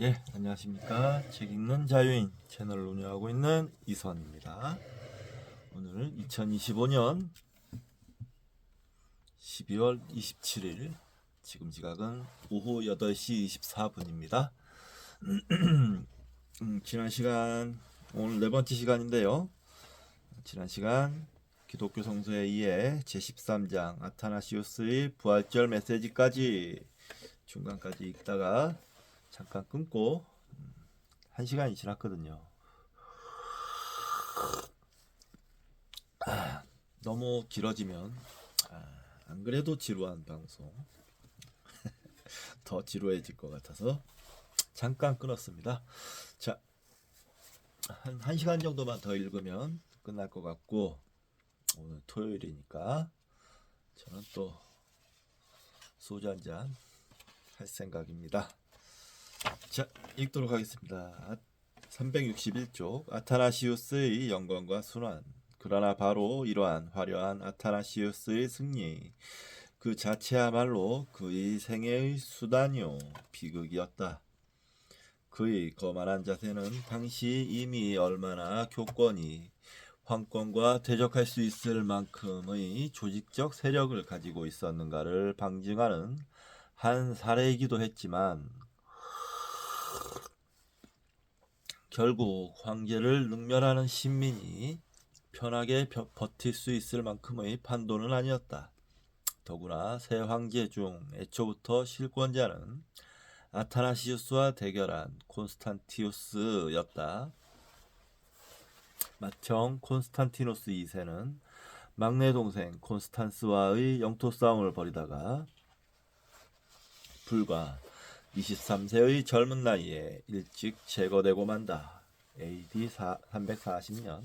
예, 안녕하십니까. 책 읽는 자유인 채널을 운영하고 있는 이선입니다. 오늘은 2025년 12월 27일, 지금 시각은 오후 8시 24분입니다. 지난 시간, 오늘 네 번째 시간인데요. 지난 시간 기독교 성서에 의해 제13장 아타나시우스의 부활절 메시지까지 중간까지 읽다가 잠깐 끊고 1시간이 지났거든요. 너무 길어지면 안 그래도 지루한 방송 더 지루해질 것 같아서 잠깐 끊었습니다. 자, 한 1시간 정도만 더 읽으면 끝날 것 같고, 오늘 토요일이니까 저는 또 소주 한잔 할 생각입니다. 자, 읽도록 하겠습니다. 361쪽 아타나시우스의 영광과 순환. 그러나 바로 이러한 화려한 아타나시우스의 승리 그 자체야말로 그의 생애의 수단이요 비극이었다. 그의 거만한 자세는 당시 이미 얼마나 교권이 황권과 대적할 수 있을 만큼의 조직적 세력을 가지고 있었는가를 방증하는 한 사례이기도 했지만, 결국 황제를 능멸하는 신민이 편하게 버틸 수 있을 만큼의 판도는 아니었다. 더구나 새 황제 중 애초부터 실권자는 아타나시우스와 대결한 콘스탄티우스였다. 마청 콘스탄티노스 2세는 막내 동생 콘스탄스와의 영토 싸움을 벌이다가 불과 23세의 젊은 나이에 일찍 제거되고 만다. AD 340년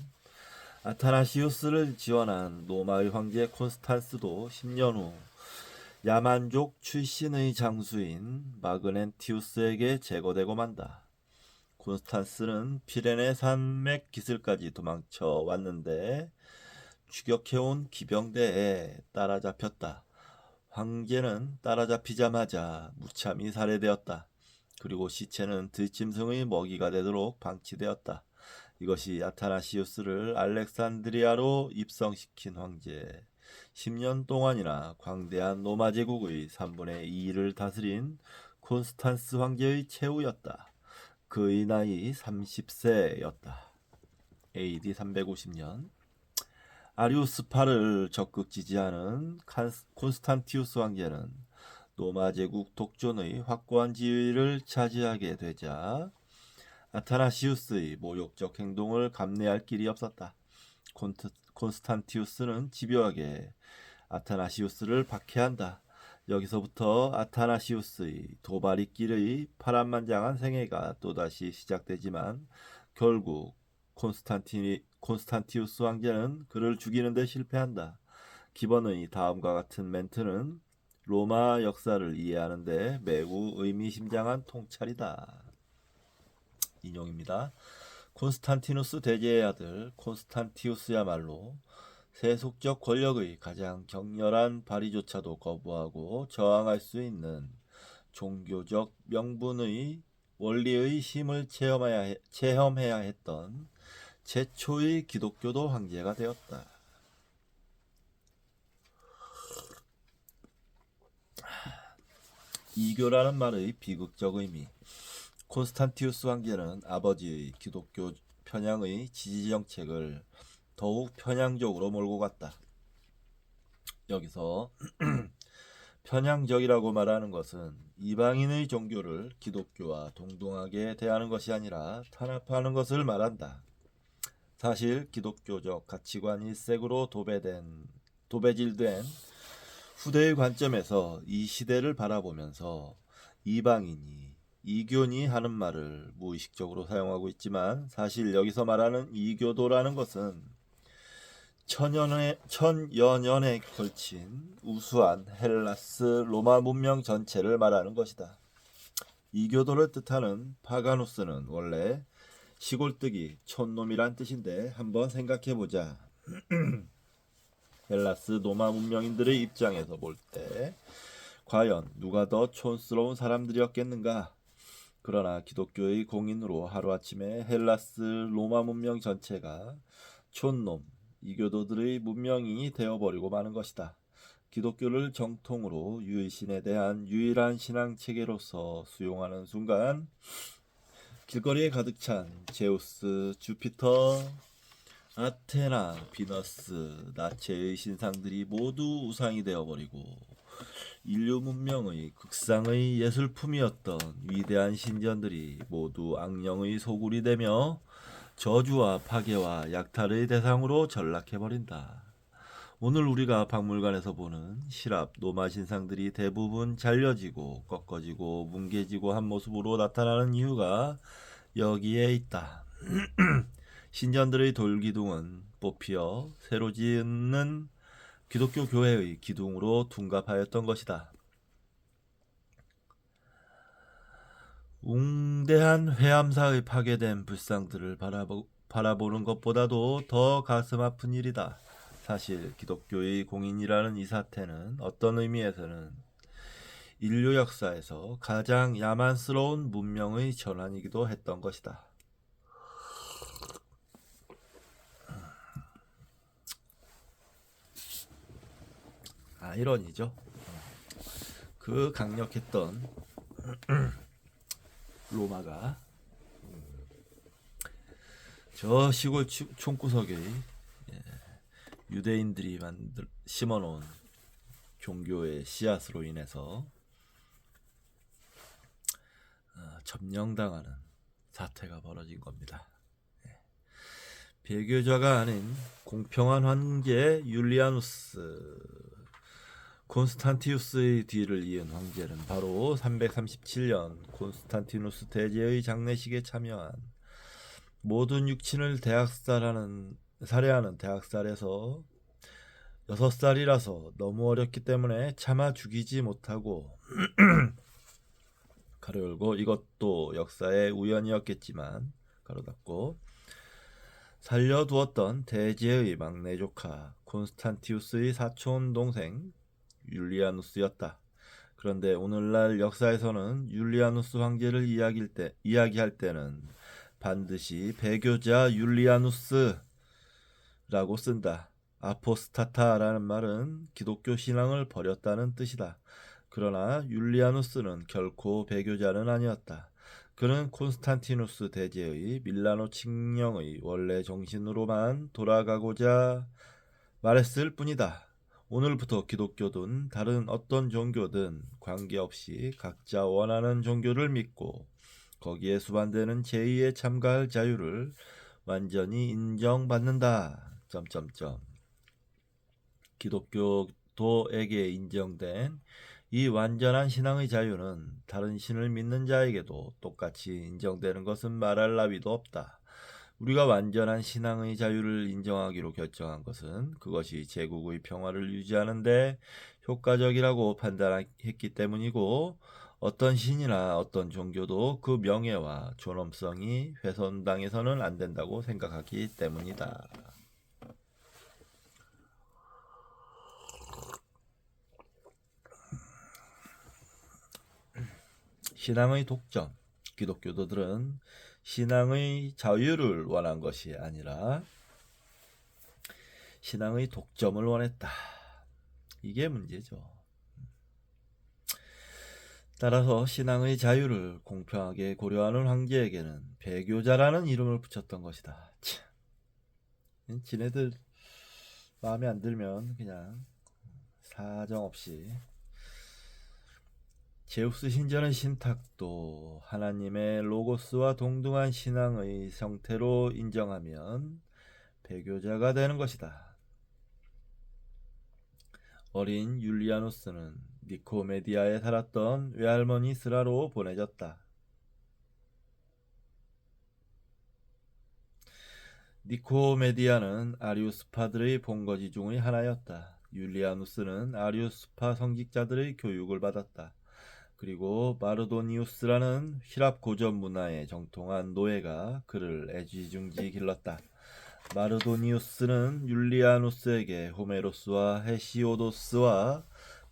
아타나시우스를 지원한 로마의 황제 콘스탄스도 10년 후 야만족 출신의 장수인 마그넨티우스에게 제거되고 만다. 콘스탄스는 피레네 산맥 기슭까지 도망쳐 왔는데 추격해온 기병대에 따라잡혔다. 황제는 따라잡히자마자 무참히 살해되었다. 그리고 시체는 들짐승의 먹이가 되도록 방치되었다. 이것이 아타나시우스를 알렉산드리아로 입성시킨 황제, 10년 동안이나 광대한 로마 제국의 3분의 2를 다스린 콘스탄스 황제의 최후였다. 그의 나이 30세였다. AD 350년 아리우스파를 적극 지지하는 콘스탄티우스 황제는 로마 제국 독존의 확고한 지위를 차지하게 되자 아타나시우스의 모욕적 행동을 감내할 길이 없었다. 콘스탄티우스는 집요하게 아타나시우스를 박해한다. 여기서부터 아타나시우스의 도발이길의 파란만장한 생애가 또다시 시작되지만, 결국 콘스탄티우스 황제는 그를 죽이는 데 실패한다. 기본의 다음과 같은 멘트는 로마 역사를 이해하는 데 매우 의미심장한 통찰이다. 인용입니다. 콘스탄티누스 대제의 아들 콘스탄티우스야말로 세속적 권력의 가장 격렬한 발휘조차도 거부하고 저항할 수 있는 종교적 명분의 원리의 힘을 체험해야 했던 최초의 기독교도 황제가 되었다. 이교라는 말의 비극적 의미. 콘스탄티우스 황제는 아버지의 기독교 편향의 지지 정책을 더욱 편향적으로 몰고 갔다. 여기서 편향적이라고 말하는 것은 이방인의 종교를 기독교와 동등하게 대하는 것이 아니라 탄압하는 것을 말한다. 사실 기독교적 가치관이 색으로 도배질된 후대의 관점에서 이 시대를 바라보면서 이방인이, 이교니 하는 말을 무의식적으로 사용하고 있지만, 사실 여기서 말하는 이교도라는 것은 천여 년에 걸친 우수한 헬라스 로마 문명 전체를 말하는 것이다. 이교도를 뜻하는 파가누스는 원래 시골뜨기, 촌놈이란 뜻인데, 한번 생각해보자. 헬라스 로마 문명인들의 입장에서 볼 때 과연 누가 더 촌스러운 사람들이었겠는가? 그러나 기독교의 공인으로 하루아침에 헬라스 로마 문명 전체가 촌놈, 이교도들의 문명이 되어버리고 마는 것이다. 기독교를 정통으로 유일신에 대한 유일한 신앙체계로서 수용하는 순간 길거리에 가득 찬 제우스, 주피터, 아테나, 비너스, 나체의 신상들이 모두 우상이 되어버리고 인류 문명의 극상의 예술품이었던 위대한 신전들이 모두 악령의 소굴이 되며 저주와 파괴와 약탈의 대상으로 전락해버린다. 오늘 우리가 박물관에서 보는 시랍 노마 신상들이 대부분 잘려지고 꺾어지고 뭉개지고 한 모습으로 나타나는 이유가 여기에 있다. 신전들의 돌기둥은 뽑히어 새로 짓는 기독교 교회의 기둥으로 둔갑하였던 것이다. 웅대한 회암사의 파괴된 불상들을 바라보는 것보다도 더 가슴 아픈 일이다. 사실 기독교의 공인이라는 이 사태는 어떤 의미에서는 인류 역사에서 가장 야만스러운 문명의 전환이기도 했던 것이다. 이론이죠. 그 강력했던 로마가 저 시골 촌구석의 유대인들이 심어놓은 종교의 씨앗으로 인해서 점령당하는 사태가 벌어진 겁니다. 배교자가 아닌 공평한 황제 율리아누스 콘스탄티우스의 뒤를 이은 황제는 바로 337년 콘스탄티누스 대제의 장례식에 참여한 모든 육친을 살해하는 대학살에서 6살이라서 너무 어렸기 때문에 차마 죽이지 못하고 가로 열고 이것도 역사의 우연이었겠지만 가로 닫고 살려두었던 대제의 막내 조카 콘스탄티우스의 사촌 동생 율리아누스였다. 그런데 오늘날 역사에서는 율리아누스 황제를 이야기할 때는 반드시 배교자 율리아누스라고 쓴다. 아포스타타라는 말은 기독교 신앙을 버렸다는 뜻이다. 그러나 율리아누스는 결코 배교자는 아니었다. 그는 콘스탄티누스 대제의 밀라노 칙령의 원래 정신으로만 돌아가고자 말했을 뿐이다. 오늘부터 기독교든 다른 어떤 종교든 관계없이 각자 원하는 종교를 믿고 거기에 수반되는 제의에 참가할 자유를 완전히 인정받는다. 기독교도에게 인정된 이 완전한 신앙의 자유는 다른 신을 믿는 자에게도 똑같이 인정되는 것은 말할 나위도 없다. 우리가 완전한 신앙의 자유를 인정하기로 결정한 것은 그것이 제국의 평화를 유지하는 데 효과적이라고 판단했기 때문이고 어떤 신이나 어떤 종교도 그 명예와 존엄성이 훼손당해서는 안 된다고 생각하기 때문이다. 신앙의 독점. 기독교도들은 신앙의 자유를 원한 것이 아니라 신앙의 독점을 원했다. 이게 문제죠. 따라서 신앙의 자유를 공평하게 고려하는 황제에게는 배교자라는 이름을 붙였던 것이다. 지네들 마음에 안 들면 그냥 사정없이 제우스 신전의 신탁도 하나님의 로고스와 동등한 신앙의 형태로 인정하면 배교자가 되는 것이다. 어린 율리아누스는 니코메디아에 살았던 외할머니 스라로 보내졌다. 니코메디아는 아리우스파들의 본거지 중의 하나였다. 율리아누스는 아리우스파 성직자들의 교육을 받았다. 그리고 마르도니우스라는 히랍 고전 문화에 정통한 노예가 그를 애지중지 길렀다. 마르도니우스는 율리아누스에게 호메로스와 헤시오도스와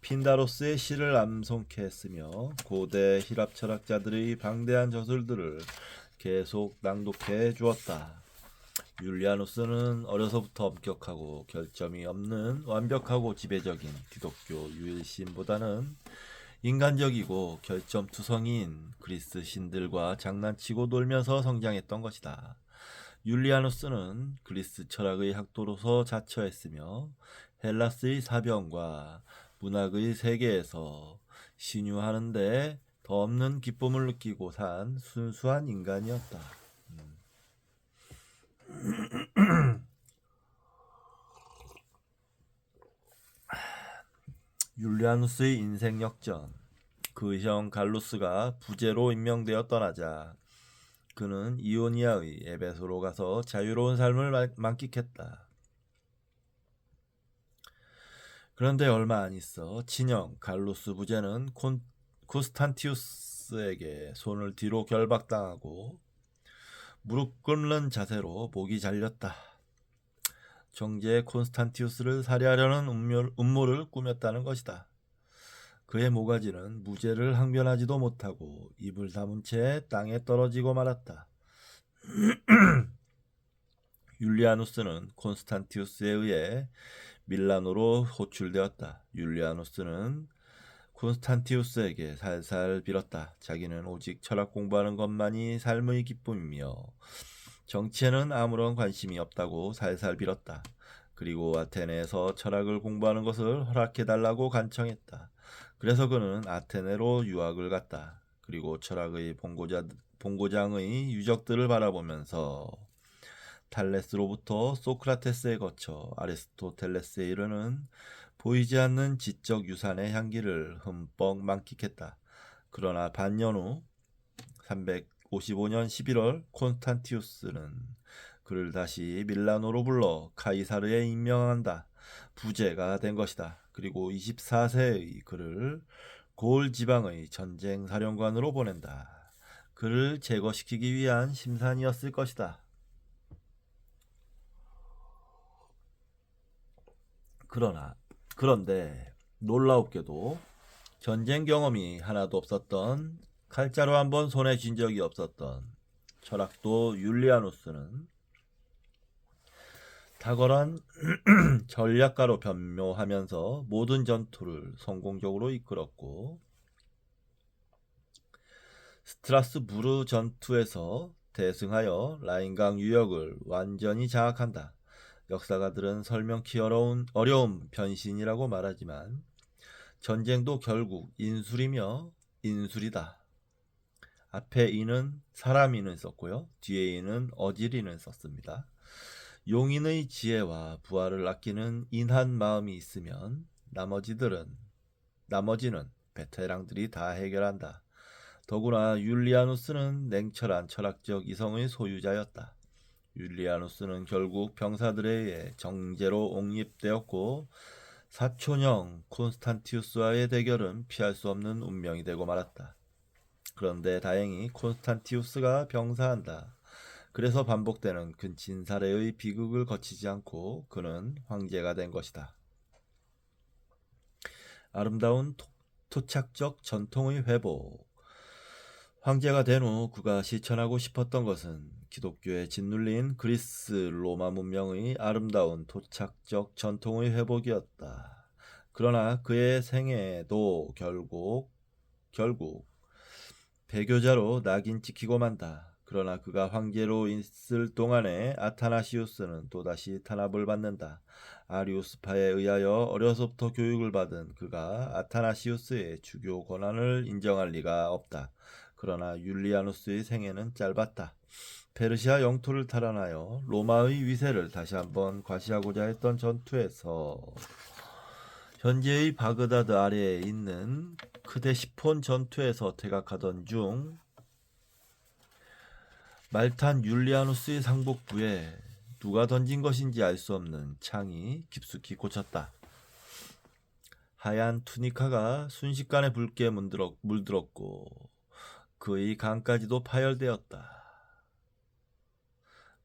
핀다로스의 시를 암송케 했으며 고대 히랍 철학자들의 방대한 저술들을 계속 낭독해 주었다. 율리아누스는 어려서부터 엄격하고 결점이 없는 완벽하고 지배적인 기독교 유일신보다는 인간적이고 결점투성이인 그리스 신들과 장난치고 놀면서 성장했던 것이다. 율리아누스는 그리스 철학의 학도로서 자처했으며 헬라스의 사병과 문학의 세계에서 신유하는데 더 없는 기쁨을 느끼고 산 순수한 인간이었다. 율리아누스의 인생 역전. 그 형 갈루스가 부제로 임명되어 떠나자 그는 이오니아의 에베소로 가서 자유로운 삶을 만끽했다. 그런데 얼마 안 있어 친형 갈루스 부제는 코스탄티우스에게 손을 뒤로 결박당하고 무릎 꿇는 자세로 목이 잘렸다. 정제 콘스탄티우스를 살해하려는 음모를 꾸몄다는 것이다. 그의 모가지는 무죄를 항변하지도 못하고 입을 다문 채 땅에 떨어지고 말았다. 율리아누스는 콘스탄티우스에 의해 밀라노로 호출되었다. 율리아누스는 콘스탄티우스에게 살살 빌었다. 자기는 오직 철학 공부하는 것만이 삶의 기쁨이며 정치에는 아무런 관심이 없다고 살살 빌었다. 그리고 아테네에서 철학을 공부하는 것을 허락해달라고 간청했다. 그래서 그는 아테네로 유학을 갔다. 그리고 철학의 본고장의 유적들을 바라보면서 탈레스로부터 소크라테스에 거쳐 아리스토텔레스에 이르는 보이지 않는 지적 유산의 향기를 흠뻑 만끽했다. 그러나 반년 후 355년 11월 콘스탄티우스는 그를 다시 밀라노로 불러 카이사르에 임명한다. 부제가 된 것이다. 그리고 24세의 그를 고을 지방의 전쟁 사령관으로 보낸다. 그를 제거시키기 위한 심산이었을 것이다. 그런데 놀라웠게도 전쟁 경험이 하나도 없었던, 칼자루 한 번 손에 쥔 적이 없었던 철학도 율리아누스는 탁월한 전략가로 변모하면서 모든 전투를 성공적으로 이끌었고 스트라스부르 전투에서 대승하여 라인강 유역을 완전히 장악한다. 역사가들은 설명키 어려운 변신이라고 말하지만 전쟁도 결국 인술이며 인술이다. 앞에 이는 사람인을 썼고요. 뒤에 이는 어질인을 썼습니다. 용인의 지혜와 부하를 아끼는 인한 마음이 있으면 나머지는 베테랑들이 다 해결한다. 더구나 율리아누스는 냉철한 철학적 이성의 소유자였다. 율리아누스는 결국 병사들에 의해 정제로 옹립되었고 사촌형 콘스탄티우스와의 대결은 피할 수 없는 운명이 되고 말았다. 그런데 다행히 콘스탄티우스가 병사한다. 그래서 반복되는 근친사례의 비극을 거치지 않고 그는 황제가 된 것이다. 아름다운 토착적 전통의 회복. 황제가 된 후 그가 실천하고 싶었던 것은 기독교에 짓눌린 그리스 로마 문명의 아름다운 토착적 전통의 회복이었다. 그러나 그의 생애도 결국 배교자로 낙인 찍히고 만다. 그러나 그가 황제로 있을 동안에 아타나시우스는 또다시 탄압을 받는다. 아리우스파에 의하여 어려서부터 교육을 받은 그가 아타나시우스의 주교 권한을 인정할 리가 없다. 그러나 율리아누스의 생애는 짧았다. 페르시아 영토를 탈환하여 로마의 위세를 다시 한번 과시하고자 했던 전투에서 현재의 바그다드 아래에 있는 크데시폰 전투에서 퇴각하던 중 말탄 율리아누스의 상복부에 누가 던진 것인지 알 수 없는 창이 깊숙이 꽂혔다. 하얀 투니카가 순식간에 붉게 물들었고 그의 간까지도 파열되었다.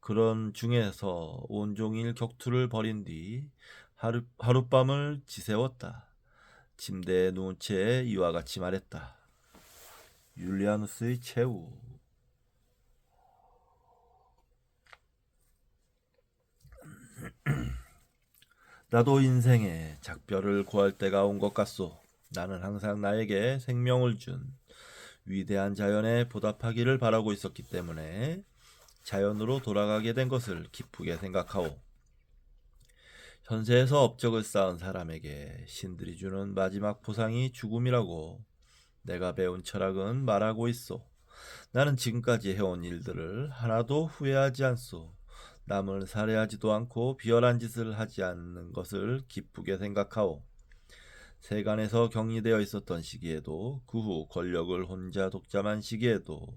그런 중에서 온종일 격투를 벌인 뒤 하룻밤을 지새웠다. 침대에 누운 채 이와 같이 말했다. 율리아누스의 최후. 나도 인생에 작별을 구할 때가 온 것 같소. 나는 항상 나에게 생명을 준 위대한 자연에 보답하기를 바라고 있었기 때문에 자연으로 돌아가게 된 것을 기쁘게 생각하오. 현세에서 업적을 쌓은 사람에게 신들이 주는 마지막 보상이 죽음이라고 내가 배운 철학은 말하고 있어. 나는 지금까지 해온 일들을 하나도 후회하지 않소. 남을 살해하지도 않고 비열한 짓을 하지 않는 것을 기쁘게 생각하오. 세간에서 격리되어 있었던 시기에도 그 후 권력을 혼자 독점한 시기에도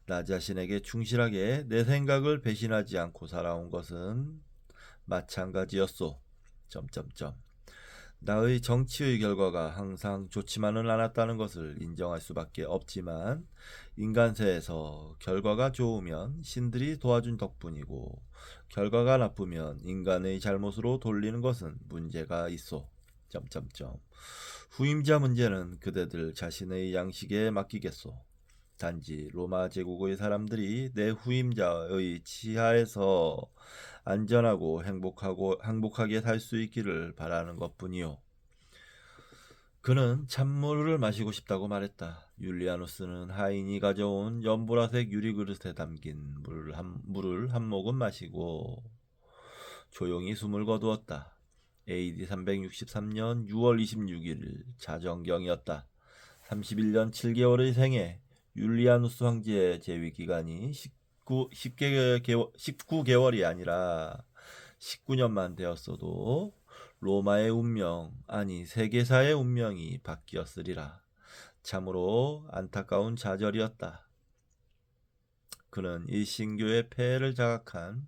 나 자신에게 충실하게 내 생각을 배신하지 않고 살아온 것은 마찬가지였소. 나의 정치의 결과가 항상 좋지만은 않았다는 것을 인정할 수밖에 없지만 인간세에서 결과가 좋으면 신들이 도와준 덕분이고 결과가 나쁘면 인간의 잘못으로 돌리는 것은 문제가 있어. 후임자 문제는 그대들 자신의 양식에 맡기겠소. 단지 로마 제국의 사람들이 내 후임자의 치하에서 안전하고 행복하게 살 수 있기를 바라는 것뿐이요. 그는 찬물을 마시고 싶다고 말했다. 율리아누스는 하인이 가져온 연보라색 유리그릇에 담긴 물을 한 모금 마시고 조용히 숨을 거두었다. AD 363년 6월 26일 자정경이었다. 31년 7개월의 생애, 율리아누스 황제의 재위 기간이 19개월이 아니라 19년만 되었어도 로마의 운명, 아니 세계사의 운명이 바뀌었으리라. 참으로 안타까운 좌절이었다. 그는 일신교의 폐해를 자각한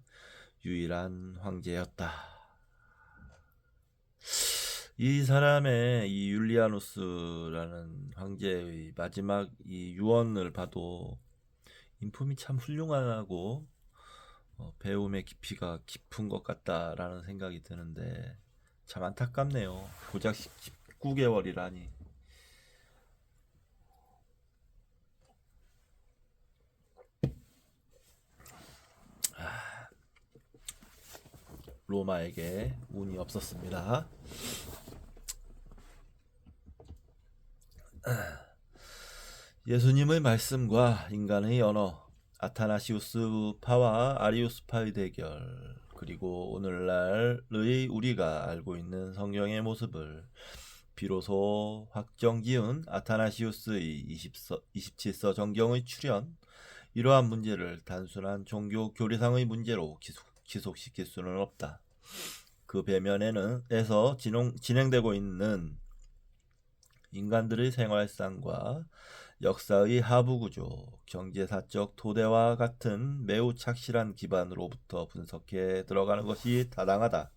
유일한 황제였다. 이 사람의 이 율리아누스라는 황제의 마지막 이 유언을 봐도 인품이 참 훌륭하고 배움의 깊이가 깊은 것 같다라는 생각이 드는데 참 안타깝네요. 고작 19개월이라니. 로마에게 운이 없었습니다. 예수님의 말씀과 인간의 언어, 아타나시우스파와 아리우스파의 대결, 그리고 오늘날의 우리가 알고 있는 성경의 모습을 비로소 확정지은 아타나시우스의 27서 정경의 출현, 이러한 문제를 단순한 종교 교리상의 문제로 기속시킬 수는 없다. 그 배면에서 진행되고 있는 인간들의 생활상과 역사의 하부구조, 경제사적 토대와 같은 매우 착실한 기반으로부터 분석해 들어가는 것이 타당하다.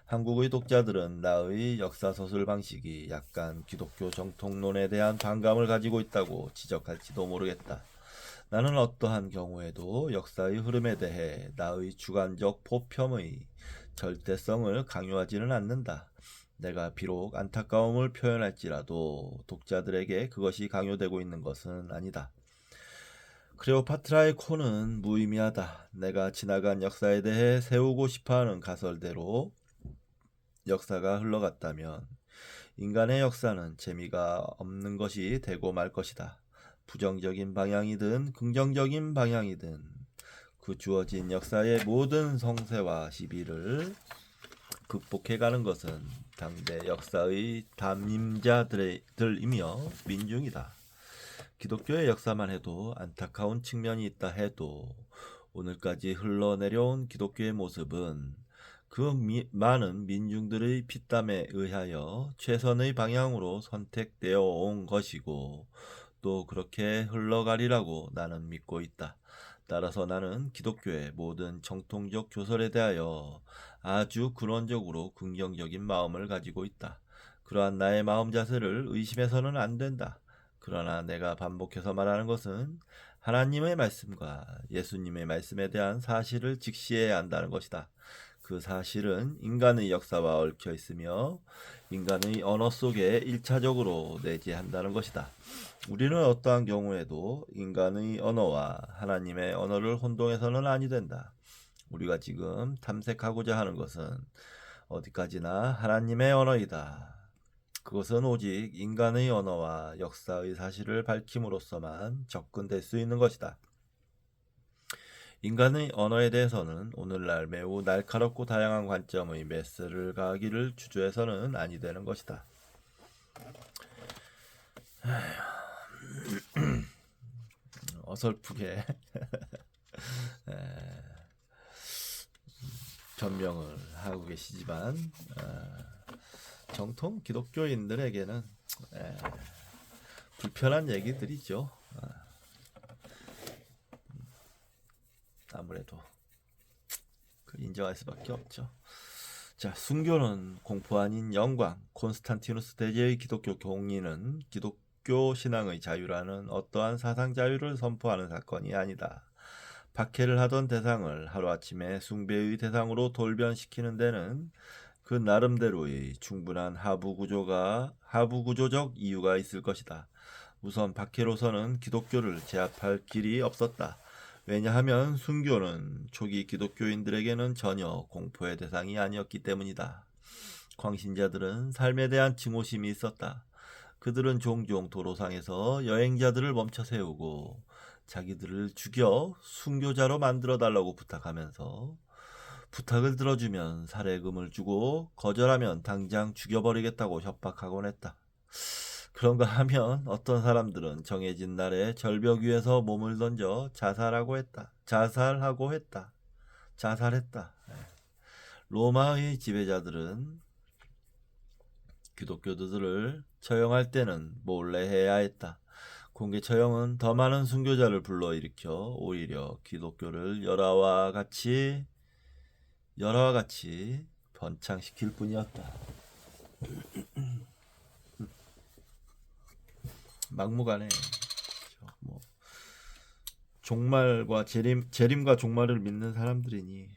한국의 독자들은 나의 역사서술 방식이 약간 기독교 정통론에 대한 반감을 가지고 있다고 지적할지도 모르겠다. 나는 어떠한 경우에도 역사의 흐름에 대해 나의 주관적 포평의 절대성을 강요하지는 않는다. 내가 비록 안타까움을 표현할지라도 독자들에게 그것이 강요되고 있는 것은 아니다. 클레오파트라의 코는 무의미하다. 내가 지나간 역사에 대해 세우고 싶어하는 가설대로 역사가 흘러갔다면 인간의 역사는 재미가 없는 것이 되고 말 것이다. 부정적인 방향이든 긍정적인 방향이든 그 주어진 역사의 모든 성세와 시비를 극복해가는 것은 당대 역사의 담임자들이며 민중이다. 기독교의 역사만 해도 안타까운 측면이 있다 해도 오늘까지 흘러내려온 기독교의 모습은 그 많은 민중들의 피땀에 의하여 최선의 방향으로 선택되어 온 것이고 또 그렇게 흘러가리라고 나는 믿고 있다. 따라서 나는 기독교의 모든 정통적 교설에 대하여 아주 근원적으로 긍정적인 마음을 가지고 있다. 그러한 나의 마음 자세를 의심해서는 안 된다. 그러나 내가 반복해서 말하는 것은 하나님의 말씀과 예수님의 말씀에 대한 사실을 직시해야 한다는 것이다. 그 사실은 인간의 역사와 얽혀 있으며 인간의 언어 속에 1차적으로 내재한다는 것이다. 우리는 어떠한 경우에도 인간의 언어와 하나님의 언어를 혼동해서는 아니 된다. 우리가 지금 탐색하고자 하는 것은 어디까지나 하나님의 언어이다. 그것은 오직 인간의 언어와 역사의 사실을 밝힘으로써만 접근될 수 있는 것이다. 인간의 언어에 대해서는 오늘날 매우 날카롭고 다양한 관점의 메스를 가하기를 주저해서는 아니 되는 것이다. 어설프게 변명을 하고 계시지만 정통 기독교인들에게는 불편한 얘기들이죠. 아무래도 인정할 수밖에 없죠. 자, 순교는 공포 아닌 영광. 콘스탄티누스 대제의 기독교 공인은 기독교 신앙의 자유라는 어떠한 사상 자유를 선포하는 사건이 아니다. 박해를 하던 대상을 하루아침에 숭배의 대상으로 돌변시키는 데는 그 나름대로의 충분한 하부구조적 이유가 있을 것이다. 우선 박해로서는 기독교를 제압할 길이 없었다. 왜냐하면 순교는 초기 기독교인들에게는 전혀 공포의 대상이 아니었기 때문이다. 광신자들은 삶에 대한 증오심이 있었다. 그들은 종종 도로상에서 여행자들을 멈춰 세우고 자기들을 죽여 순교자로 만들어달라고 부탁하면서 부탁을 들어주면 살해금을 주고 거절하면 당장 죽여버리겠다고 협박하곤 했다. 그런가 하면 어떤 사람들은 정해진 날에 절벽 위에서 몸을 던져 자살하고 했다. 자살했다. 로마의 지배자들은 기독교도들을 처형할 때는 몰래 해야 했다. 공개 처형은 더 많은 순교자를 불러일으켜 오히려 기독교를 열화와 같이 번창시킬 뿐이었다. 막무가내 뭐 종말과 재림과 종말을 믿는 사람들이니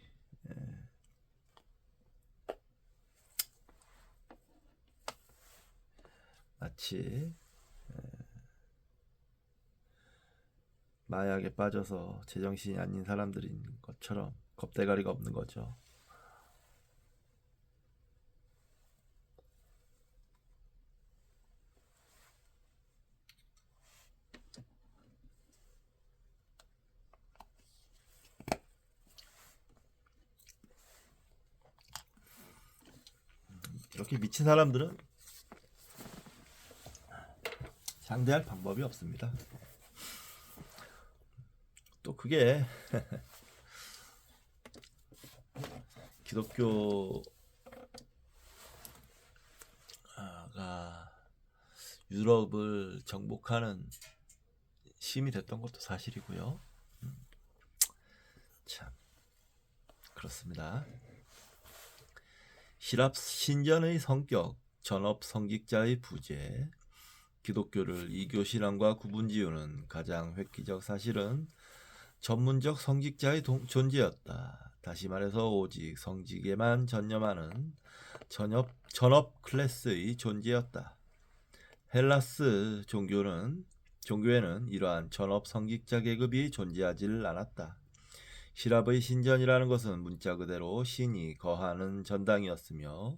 마치 마약에 빠져서 제정신이 아닌 사람들인 것처럼 겁대가리가 없는 거죠. 이렇게 미친 사람들은 상대할 방법이 없습니다. 또 그게 기독교가 유럽을 정복하는 힘이 됐던 것도 사실이고요. 참 그렇습니다. 시랍 신전의 성격, 전업 성직자의 부재, 기독교를 이교 신앙과 구분지우는 가장 획기적 사실은 전문적 성직자의 존재였다. 다시 말해서 오직 성직에만 전념하는 전업 클래스의 존재였다. 헬라스 종교에는 이러한 전업 성직자 계급이 존재하지 않았다. 시랍의 신전이라는 것은 문자 그대로 신이 거하는 전당이었으며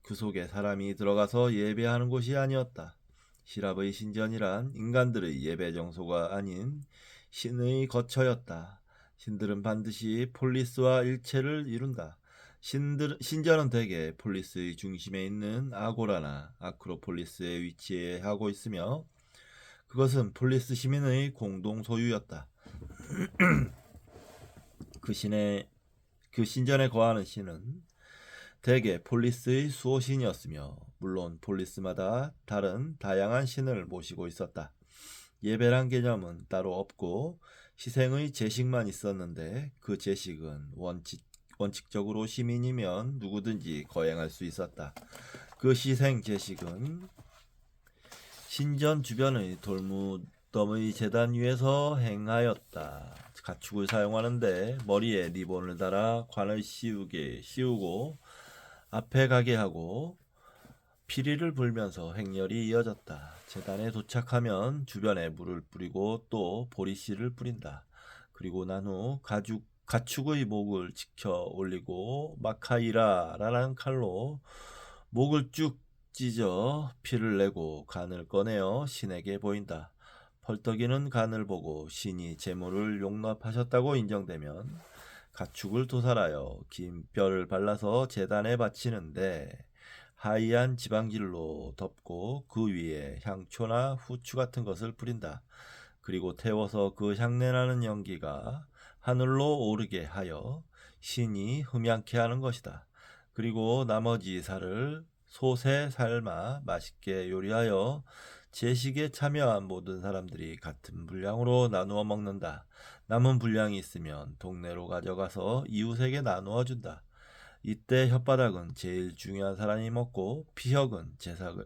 그 속에 사람이 들어가서 예배하는 곳이 아니었다. 시랍의 신전이란 인간들의 예배 장소가 아닌 신의 거처였다. 신들은 반드시 폴리스와 일체를 이룬다. 신전은 대개 폴리스의 중심에 있는 아고라나 아크로폴리스에 위치하고 있으며 그것은 폴리스 시민의 공동 소유였다. 그 신전에 거하는 신은 대개 폴리스의 수호신이었으며 물론 폴리스마다 다양한 신을 모시고 있었다. 예배란 개념은 따로 없고 시생의 제식만 있었는데 그 제식은 원칙적으로 시민이면 누구든지 거행할 수 있었다. 그 시생 제식은 신전 주변의 돌무덤의 제단 위에서 행하였다. 가축을 사용하는데 머리에 리본을 달아 관을 씌우고 앞에 가게 하고 피리를 불면서 행렬이 이어졌다. 제단에 도착하면 주변에 물을 뿌리고 또 보리씨를 뿌린다. 그리고 난 후 가축의 목을 지켜 올리고 마카이라라는 칼로 목을 쭉 찢어 피를 내고 간을 꺼내어 신에게 보인다. 펄떡이는 간을 보고 신이 제물을 용납하셨다고 인정되면 가축을 도살하여 긴 뼈를 발라서 제단에 바치는데 하얀 지방질로 덮고 그 위에 향초나 후추 같은 것을 뿌린다. 그리고 태워서 그 향내나는 연기가 하늘로 오르게 하여 신이 흠양케 하는 것이다. 그리고 나머지 살을 솥에 삶아 맛있게 요리하여 제식에 참여한 모든 사람들이 같은 분량으로 나누어 먹는다. 남은 분량이 있으면 동네로 가져가서 이웃에게 나누어 준다. 이때 혓바닥은 제일 중요한 사람이 먹고 피혁은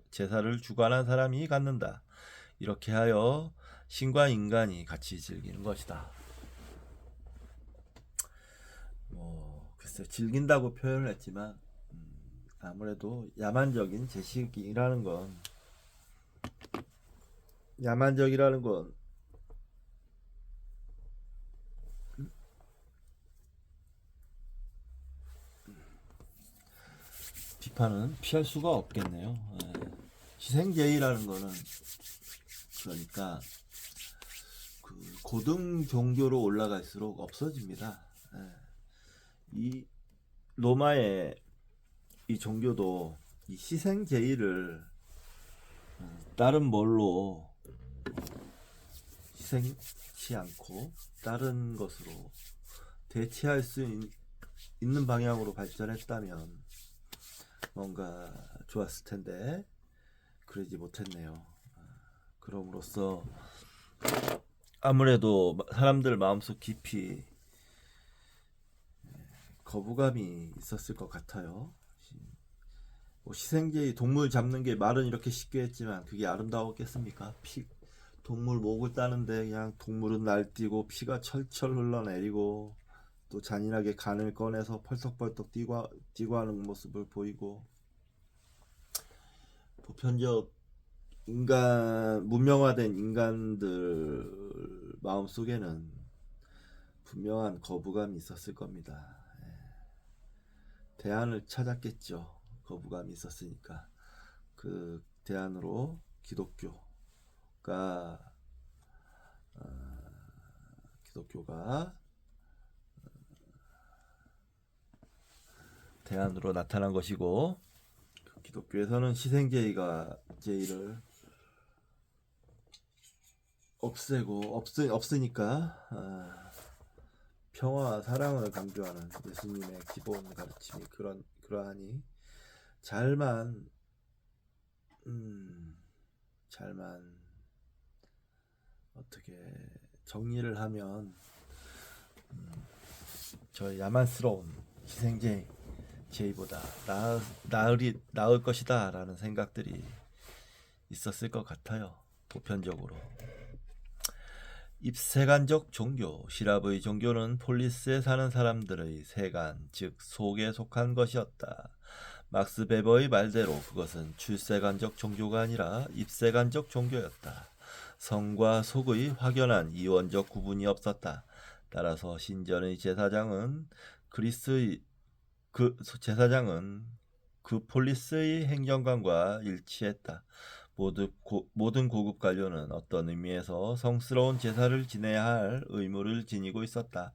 제사를 주관한 사람이 갖는다. 이렇게 하여 신과 인간이 같이 즐기는 것이다. 글쎄 즐긴다고 표현을 했지만 아무래도 야만적이라는 건 비판은 피할 수가 없겠네요. 희생제의라는 거는 그러니까 그 고등 종교로 올라갈수록 없어집니다. 이 로마의 이 종교도 이 희생제의를 다른 뭘로 희생치 않고 다른 것으로 대체할 수 있는 방향으로 발전했다면 뭔가 좋았을 텐데 그러지 못했네요. 그럼으로써 아무래도 사람들 마음속 깊이 거부감이 있었을 것 같아요. 희생제의 동물 잡는 게 말은 이렇게 쉽게 했지만 그게 아름다웠겠습니까? 동물 목을 따는데 그냥 동물은 날뛰고 피가 철철 흘러내리고 또 잔인하게 간을 꺼내서 펄떡펄떡 뛰고 하는 모습을 보이고 보편적 문명화된 인간들 마음속에는 분명한 거부감이 있었을 겁니다. 대안을 찾았겠죠. 거부감이 있었으니까 그 대안으로 기독교가 대안으로 나타난 것이고 기독교에서는 희생제의를 없으니까 평화와 사랑을 강조하는 예수님의 기본 가르침이 그러하니 잘만 어떻게 정리를 하면 저 야만스러운 희생제의보다 나을 것이다 라는 생각들이 있었을 것 같아요. 보편적으로 입세간적 종교, 시랍의 종교는 폴리스에 사는 사람들의 세간, 즉 속에 속한 것이었다. 막스 베버의 말대로 그것은 출세간적 종교가 아니라 입세간적 종교였다. 성과 속의 확연한 이원적 구분이 없었다. 따라서 신전의 제사장은 그 폴리스의 행정관과 일치했다. 모든 고급 관료는 어떤 의미에서 성스러운 제사를 지내야 할 의무를 지니고 있었다.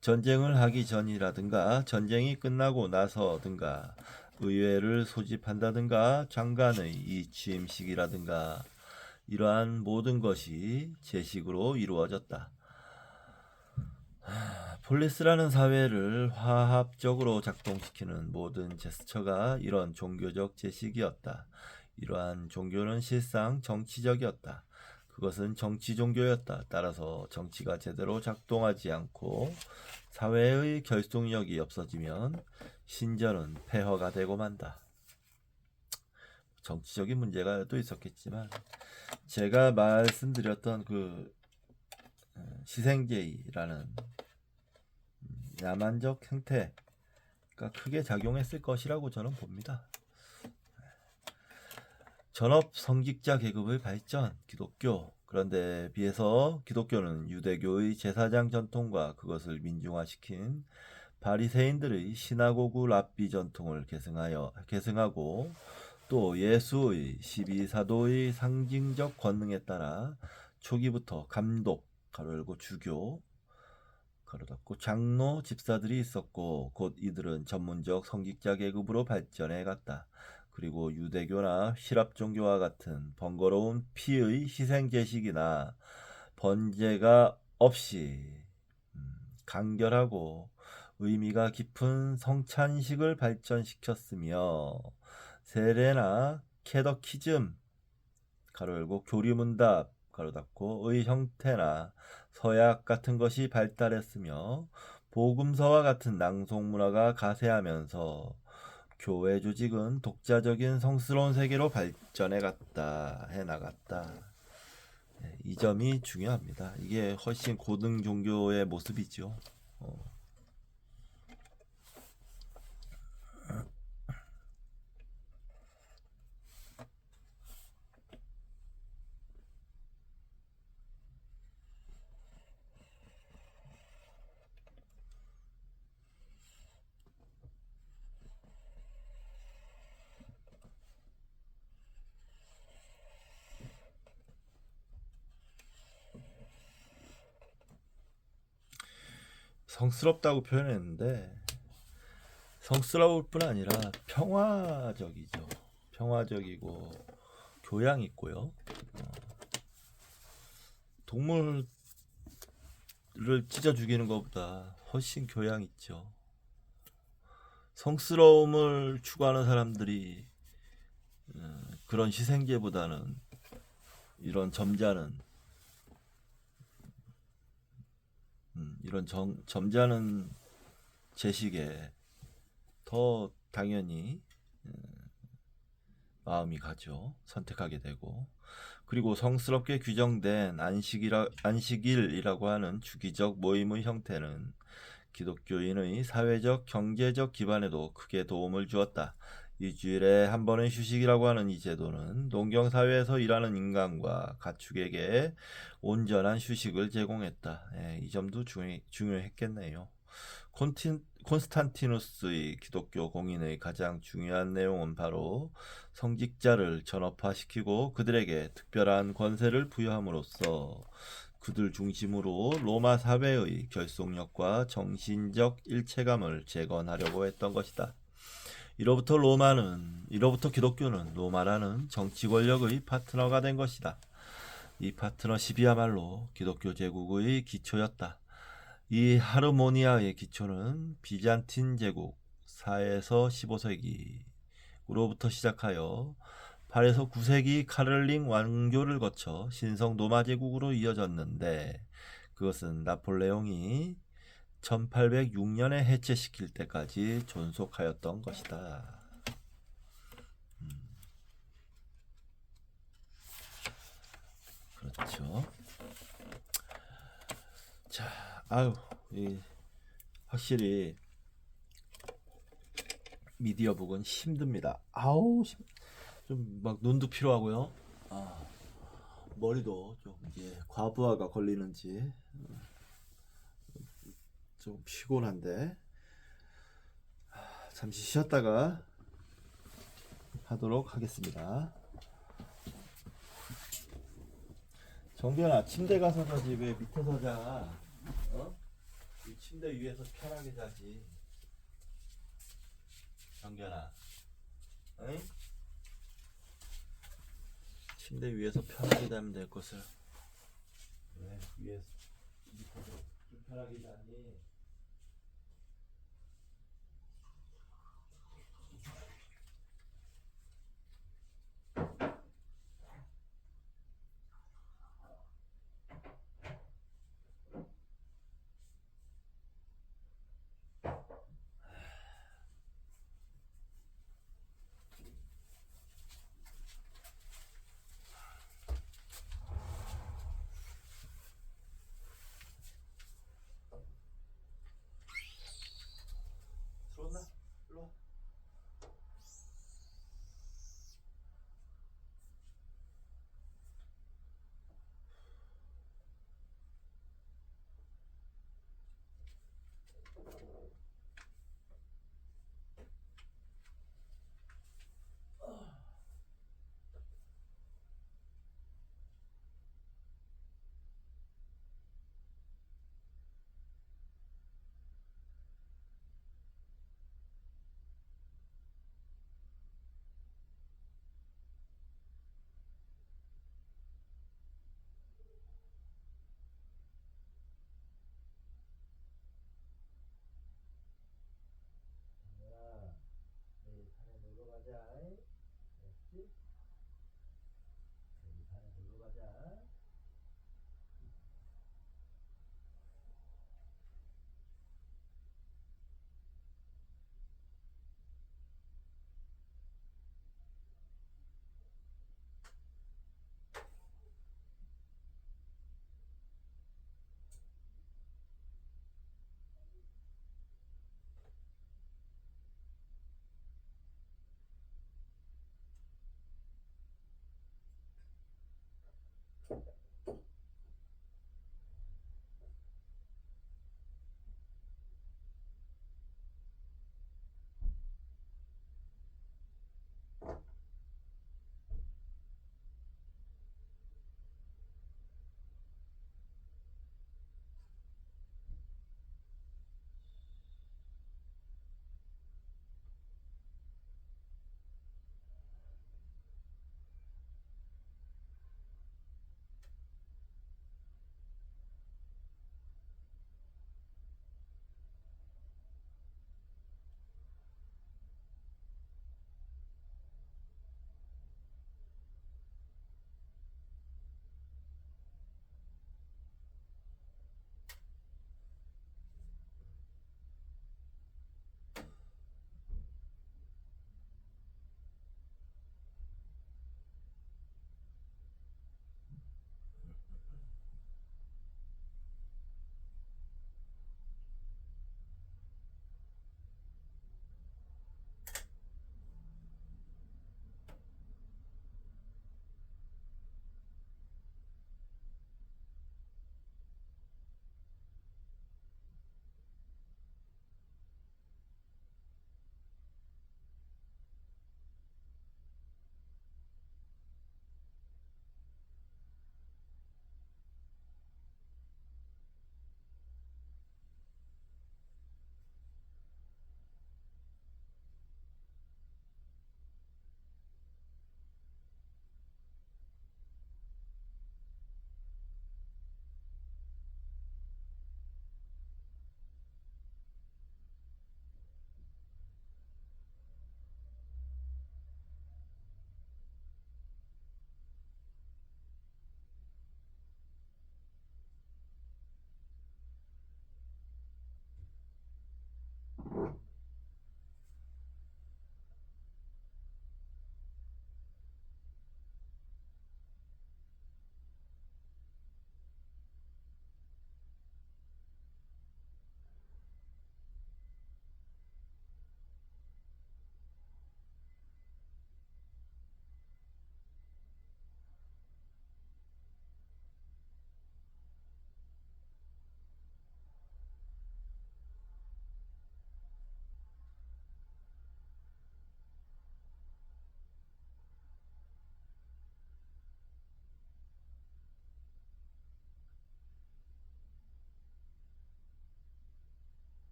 전쟁을 하기 전이라든가 전쟁이 끝나고 나서든가 의회를 소집한다든가 장관의 이 취임식이라든가 이러한 모든 것이 제식으로 이루어졌다. 폴리스라는 사회를 화합적으로 작동시키는 모든 제스처가 이런 종교적 제식이었다. 이러한 종교는 실상 정치적이었다. 그것은 정치 종교였다. 따라서 정치가 제대로 작동하지 않고 사회의 결속력이 없어지면 신전은 폐허가 되고 만다. 정치적인 문제가 또 있었겠지만 제가 말씀드렸던 그 희생제의라는 야만적 행태가 크게 작용했을 것이라고 저는 봅니다. 전업 성직자 계급의 발전, 기독교. 그런데 비해서 기독교는 유대교의 제사장 전통과 그것을 민중화시킨 바리새인들의 시나고그 랍비 전통을 계승하고 또 예수의 12사도의 상징적 권능에 따라 초기부터 감독, 가로 열고 주교, 가로 닫고 장로, 집사들이 있었고 곧 이들은 전문적 성직자 계급으로 발전해 갔다. 그리고 유대교나 신랍 종교와 같은 번거로운 피의 희생 제식이나 번제가 없이 간결하고 의미가 깊은 성찬식을 발전시켰으며 세례나 캐더키즘 가로 열고 교리문답 가로 닫고의 형태나 서약 같은 것이 발달했으며 복음서와 같은 낭송 문화가 가세하면서 교회 조직은 독자적인 성스러운 세계로 발전해 나갔다. 네, 이 점이 중요합니다. 이게 훨씬 고등 종교의 모습이죠. 성스럽다고 표현했는데 성스러울 뿐 아니라 평화적이죠. 평화적이고 교양 있고요. 동물을 찢어 죽이는 것보다 훨씬 교양 있죠. 성스러움을 추구하는 사람들이 그런 희생제보다는 이런 점잖은 제식에 더 당연히 마음이 가죠. 선택하게 되고. 그리고 성스럽게 규정된 안식일이라고 하는 주기적 모임의 형태는 기독교인의 사회적, 경제적 기반에도 크게 도움을 주었다. 일주일에 한 번의 휴식이라고 하는 이 제도는 농경사회에서 일하는 인간과 가축에게 온전한 휴식을 제공했다. 이 점도 중요했겠네요. 콘스탄티누스의 기독교 공인의 가장 중요한 내용은 바로 성직자를 전업화시키고 그들에게 특별한 권세를 부여함으로써 그들 중심으로 로마 사회의 결속력과 정신적 일체감을 재건하려고 했던 것이다. 이로부터 기독교는 로마라는 정치 권력의 파트너가 된 것이다. 이 파트너십이야말로 기독교 제국의 기초였다. 이 하르모니아의 기초는 비잔틴 제국 4에서 15세기로부터 시작하여 8에서 9세기 카를링 왕조를 거쳐 신성 로마 제국으로 이어졌는데 그것은 나폴레옹이 1806년에 해체시킬 때까지 존속하였던 것이다. 그렇죠. 자, 확실히 미디어북은 힘듭니다. 좀 막 눈도 피로하고요. 머리도 좀 이제 과부하가 걸리는지 좀 피곤한데 잠시 쉬었다가 하도록 하겠습니다. 정변아, 침대 가서 자지 왜 밑에서 자? 이 침대 위에서 편하게 자지. 정변아, 응? 침대 위에서 편하게 자면 될 것을 왜 위에서 밑에서 좀 편하게 자니?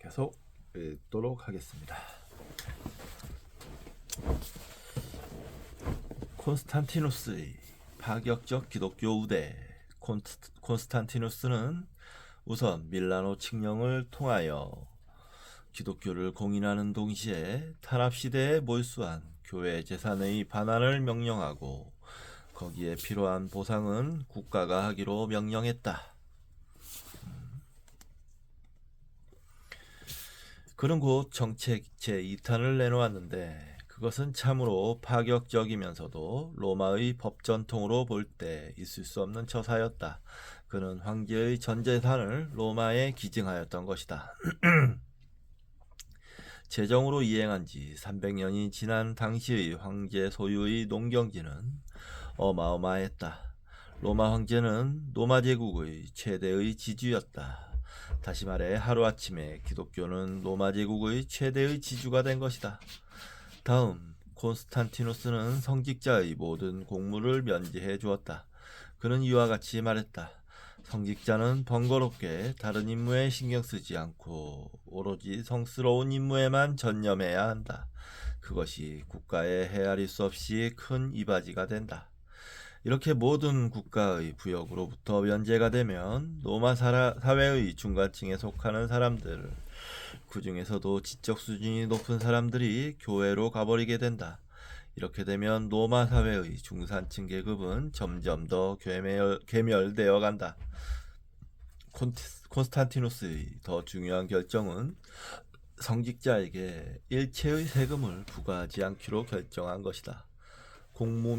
계속 읽도록 하겠습니다. 콘스탄티누스의 파격적 기독교 우대. 콘스탄티누스는 우선 밀라노 칙령을 통하여 기독교를 공인하는 동시에 탄압시대에 몰수한 교회 재산의 반환을 명령하고 거기에 필요한 보상은 국가가 하기로 명령했다. 그는 곧 정책 제2탄을 내놓았는데 그것은 참으로 파격적이면서도 로마의 법 전통으로 볼 때 있을 수 없는 처사였다. 그는 황제의 전 재산을 로마에 기증하였던 것이다. 제정으로 이행한 지 300년이 지난 당시의 황제 소유의 농경지는 어마어마했다. 로마 황제는 로마 제국의 최대의 지주였다. 다시 말해 하루아침에 기독교는 로마 제국의 최대의 지주가 된 것이다. 다음, 콘스탄티누스는 성직자의 모든 공무를 면제해 주었다. 그는 이와 같이 말했다. 성직자는 번거롭게 다른 임무에 신경 쓰지 않고 오로지 성스러운 임무에만 전념해야 한다. 그것이 국가에 헤아릴 수 없이 큰 이바지가 된다. 이렇게 모든 국가의 부역으로부터 면제가 되면 로마 사회의 중간층에 속하는 사람들, 그 중에서도 지적 수준이 높은 사람들이 교회로 가버리게 된다. 이렇게 되면 로마 사회의 중산층 계급은 점점 더 괴멸되어 간다. 콘스탄티누스의 더 중요한 결정은 성직자에게 일체의 세금을 부과하지 않기로 결정한 것이다. 공무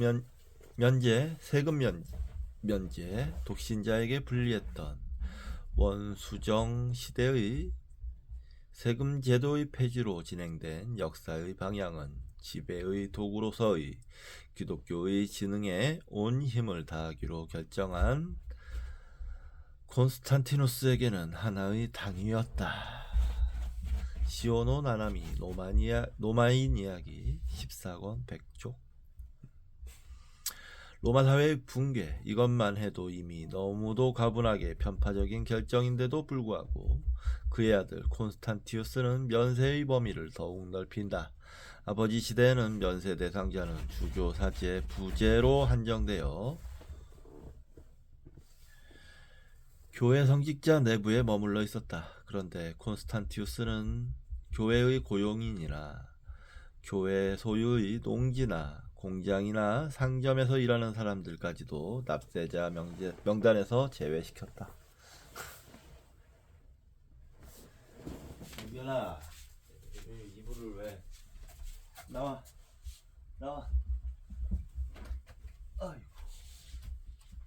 면제, 세금 면제, 독신자에게 불리했던 원수정 시대의 세금 제도의 폐지로 진행된 역사의 방향은 지배의 도구로서의 기독교의 지능에 온 힘을 다하기로 결정한 콘스탄티누스에게는 하나의 당위였다. 시오노 나나미 로마인 이야기 14권 100쪽. 로마 사회의 붕괴, 이것만 해도 이미 너무도 가분하게 편파적인 결정인데도 불구하고 그의 아들 콘스탄티우스는 면세의 범위를 더욱 넓힌다. 아버지 시대에는 면세 대상자는 주교, 사제, 부제로 한정되어 교회 성직자 내부에 머물러 있었다. 그런데 콘스탄티우스는 교회의 고용인이나 교회 소유의 농지나 공장이나 상점에서 일하는 사람들까지도 납세자 명단에서 제외시켰다. 정견아, 이불을 왜? 나와.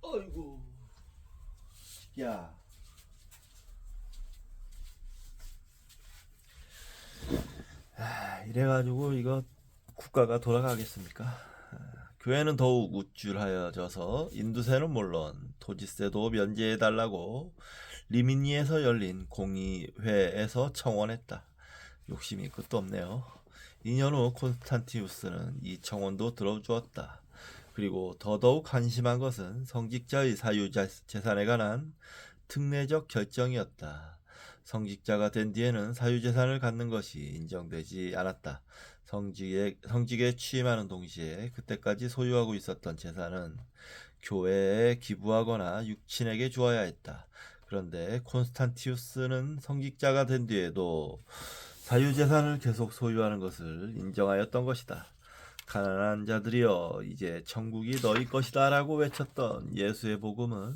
아이고. 야. 이래가지고 이거 국가가 돌아가겠습니까? 교회는 더욱 우쭐하여져서 인두세는 물론 토지세도 면제해달라고 리미니에서 열린 공의회에서 청원했다. 욕심이 끝도 없네요. 2년 후 콘스탄티우스는 이 청원도 들어주었다. 그리고 더더욱 한심한 것은 성직자의 사유재산에 관한 특례적 결정이었다. 성직자가 된 뒤에는 사유재산을 갖는 것이 인정되지 않았다. 성직에 취임하는 동시에 그때까지 소유하고 있었던 재산은 교회에 기부하거나 육친에게 주어야 했다. 그런데 콘스탄티우스는 성직자가 된 뒤에도 사유재산을 계속 소유하는 것을 인정하였던 것이다. 가난한 자들이여 이제 천국이 너희 것이다 라고 외쳤던 예수의 복음은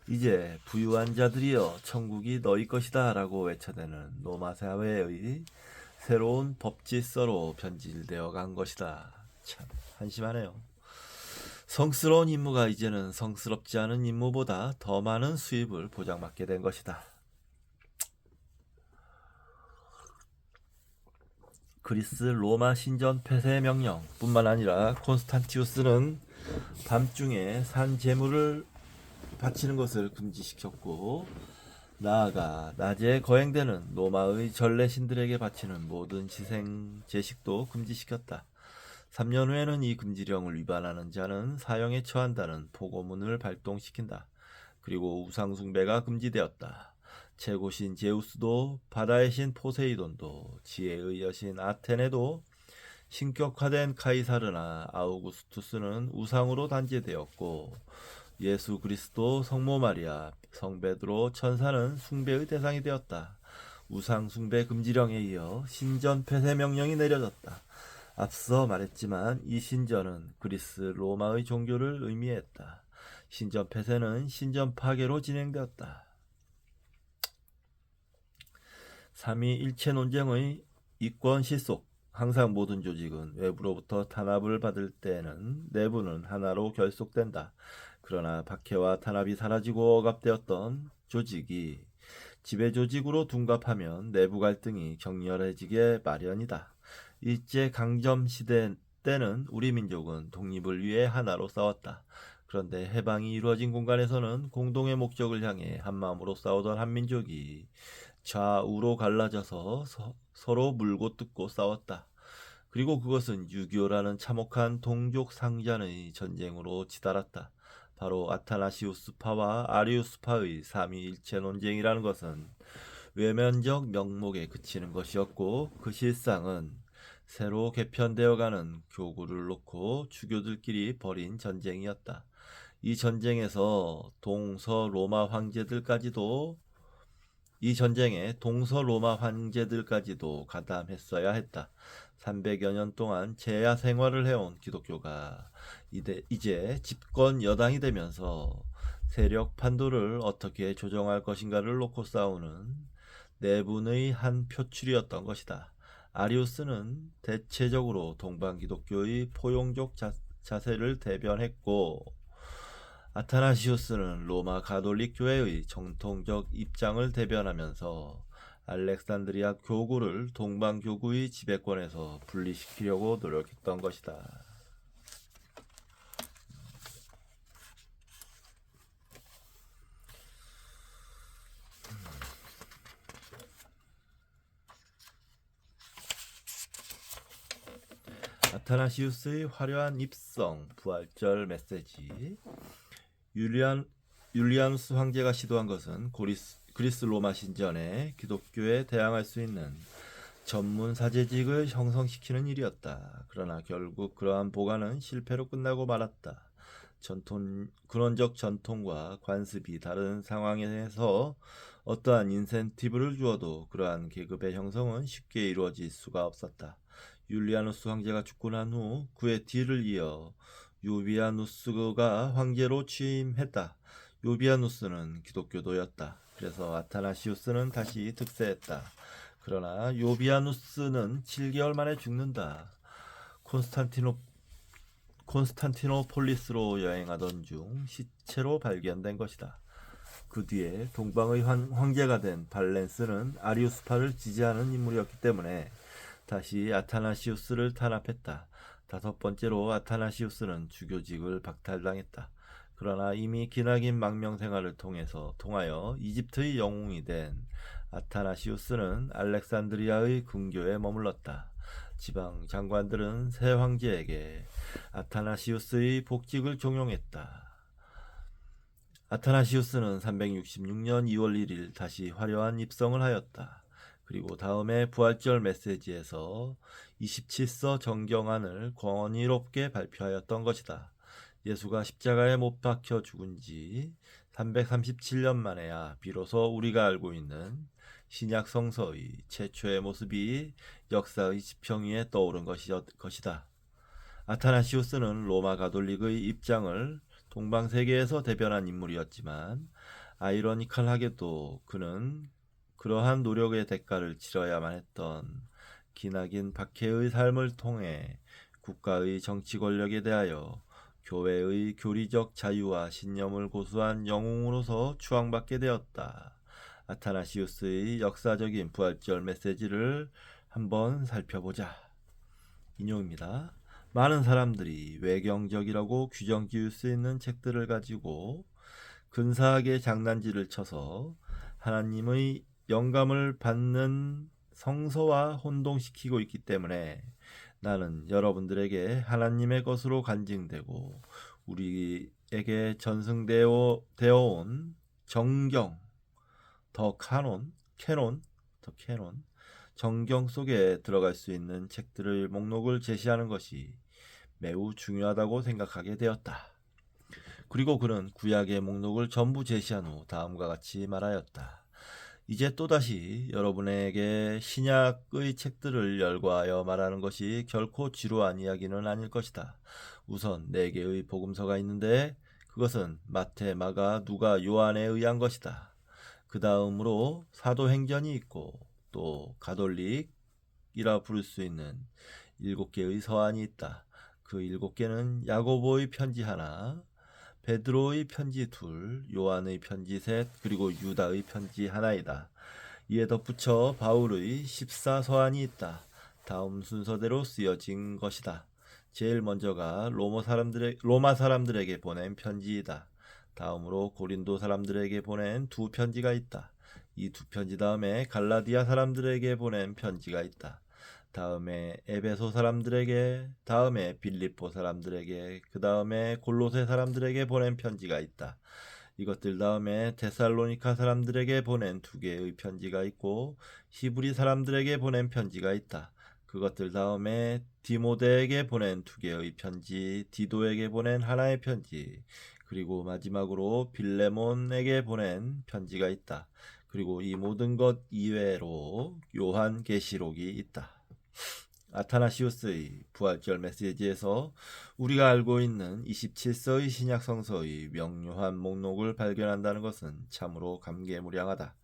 이제 부유한 자들이여 천국이 너희 것이다 라고 외쳐대는 로마 사회의 새로운 법질서로 변질되어 간 것이다. 참 한심하네요. 성스러운 임무가 이제는 성스럽지 않은 임무보다 더 많은 수입을 보장받게 된 것이다. 그리스 로마 신전 폐쇄 명령 뿐만 아니라 콘스탄티우스는 밤중에 산 제물을 바치는 것을 금지시켰고 나아가 낮에 거행되는 로마의 전래신들에게 바치는 모든 희생 제식도 금지시켰다. 3년 후에는 이 금지령을 위반하는 자는 사형에 처한다는 포고문을 발동시킨다. 그리고 우상숭배가 금지되었다. 최고신 제우스도 바다의 신 포세이돈도 지혜의 여신 아테네도 신격화된 카이사르나 아우구스투스는 우상으로 단죄되었고 예수 그리스도, 성모 마리아, 성 베드로, 천사는 숭배의 대상이 되었다. 우상 숭배 금지령에 이어 신전 폐쇄 명령이 내려졌다. 앞서 말했지만 이 신전은 그리스 로마의 종교를 의미했다. 신전 폐쇄는 신전 파괴로 진행되었다. 삼위일체 논쟁의 이권 실속. 항상 모든 조직은 외부로부터 탄압을 받을 때는 내부는 하나로 결속된다. 그러나 박해와 탄압이 사라지고 억압되었던 조직이 지배 조직으로 둔갑하면 내부 갈등이 격렬해지게 마련이다. 일제 강점 시대 때는 우리 민족은 독립을 위해 하나로 싸웠다. 그런데 해방이 이루어진 공간에서는 공동의 목적을 향해 한마음으로 싸우던 한민족이 좌우로 갈라져서 서로 물고 뜯고 싸웠다. 그리고 그것은 6.25라는 참혹한 동족 상잔의 전쟁으로 치달았다. 바로 아타나시우스파와 아리우스파의 삼위일체 논쟁이라는 것은 외면적 명목에 그치는 것이었고 그 실상은 새로 개편되어가는 교구를 놓고 주교들끼리 벌인 전쟁이었다. 이 전쟁에 동서 로마 황제들까지도 가담했어야 했다. 300여 년 동안 제야 생활을 해온 기독교가 이제 집권 여당이 되면서 세력 판도를 어떻게 조정할 것인가를 놓고 싸우는 내분의 한 표출이었던 것이다. 아리우스는 대체적으로 동방 기독교의 포용적 자세를 대변했고 아타나시우스는 로마 가톨릭 교회의 정통적 입장을 대변하면서 알렉산드리아 교구를 동방 교구의 지배권에서 분리시키려고 노력했던 것이다. 아타나시우스의 화려한 입성, 부활절 메시지. 율리아누스 황제가 시도한 것은 그리스 로마 신전에 기독교에 대항할 수 있는 전문 사제직을 형성시키는 일이었다. 그러나 결국 그러한 보관은 실패로 끝나고 말았다. 근원적 전통과 관습이 다른 상황에서 어떠한 인센티브를 주어도 그러한 계급의 형성은 쉽게 이루어질 수가 없었다. 율리아누스 황제가 죽고 난 후 그의 뒤를 이어 요비아누스가 황제로 취임했다. 요비아누스는 기독교도였다. 그래서 아타나시우스는 다시 득세했다. 그러나 요비아누스는 7개월 만에 죽는다. 콘스탄티노폴리스로 여행하던 중 시체로 발견된 것이다. 그 뒤에 동방의 황제가 된 발렌스는 아리우스파를 지지하는 인물이었기 때문에 다시 아타나시우스를 탄압했다. 5번째로 아타나시우스는 주교직을 박탈당했다. 그러나 이미 기나긴 망명 생활을 통하여 이집트의 영웅이 된 아타나시우스는 알렉산드리아의 근교에 머물렀다. 지방 장관들은 새 황제에게 아타나시우스의 복직을 종용했다. 아타나시우스는 366년 2월 1일 다시 화려한 입성을 하였다. 그리고 다음에 부활절 메시지에서 27서 정경안을 권위롭게 발표하였던 것이다. 예수가 십자가에 못 박혀 죽은 지 337년 만에야 비로소 우리가 알고 있는 신약 성서의 최초의 모습이 역사의 지평 위에 떠오른 것이다. 아타나시우스는 로마 가톨릭의 입장을 동방세계에서 대변한 인물이었지만 아이러니컬하게도 그는 그러한 노력의 대가를 치러야만 했던 기나긴 박해의 삶을 통해 국가의 정치 권력에 대하여 교회의 교리적 자유와 신념을 고수한 영웅으로서 추앙받게 되었다. 아타나시우스의 역사적인 부활절 메시지를 한번 살펴보자. 인용입니다. 많은 사람들이 외경적이라고 규정 지을 수 있는 책들을 가지고 근사하게 장난질을 쳐서 하나님의 영감을 받는 성서와 혼동시키고 있기 때문에 나는 여러분들에게 하나님의 것으로 간증되고 우리에게 전승되어 온 정경, 더 캐논, 정경 속에 들어갈 수 있는 책들의 목록을 제시하는 것이 매우 중요하다고 생각하게 되었다. 그리고 그는 구약의 목록을 전부 제시한 후 다음과 같이 말하였다. 이제 또다시 여러분에게 신약의 책들을 열거하여 말하는 것이 결코 지루한 이야기는 아닐 것이다. 우선 4개의 복음서가 있는데 그것은 마태, 마가, 누가, 요한에 의한 것이다. 그 다음으로 사도행전이 있고 또 가톨릭이라 부를 수 있는 7개의 서한이 있다. 그 7개는 야고보의 편지 하나, 베드로의 편지 2, 요한의 편지 3, 그리고 유다의 편지 하나이다. 이에 덧붙여 바울의 14서한이 있다. 다음 순서대로 쓰여진 것이다. 제일 먼저가 로마 사람들에게 보낸 편지이다. 다음으로 고린도 사람들에게 보낸 2편지가 있다. 이 2편지 다음에 갈라디아 사람들에게 보낸 편지가 있다. 다음에 에베소 사람들에게, 다음에 빌립보 사람들에게, 그 다음에 골로새 사람들에게 보낸 편지가 있다. 이것들 다음에 데살로니카 사람들에게 보낸 2개의 편지가 있고 히브리 사람들에게 보낸 편지가 있다. 그것들 다음에 디모데에게 보낸 2개의 편지, 디도에게 보낸 하나의 편지, 그리고 마지막으로 빌레몬에게 보낸 편지가 있다. 그리고 이 모든 것 이외로 요한계시록이 있다. 아타나시우스의 부활절 메시지에서 우리가 알고 있는 27서의 신약 성서의 명료한 목록을 발견한다는 것은 참으로 감개무량하다.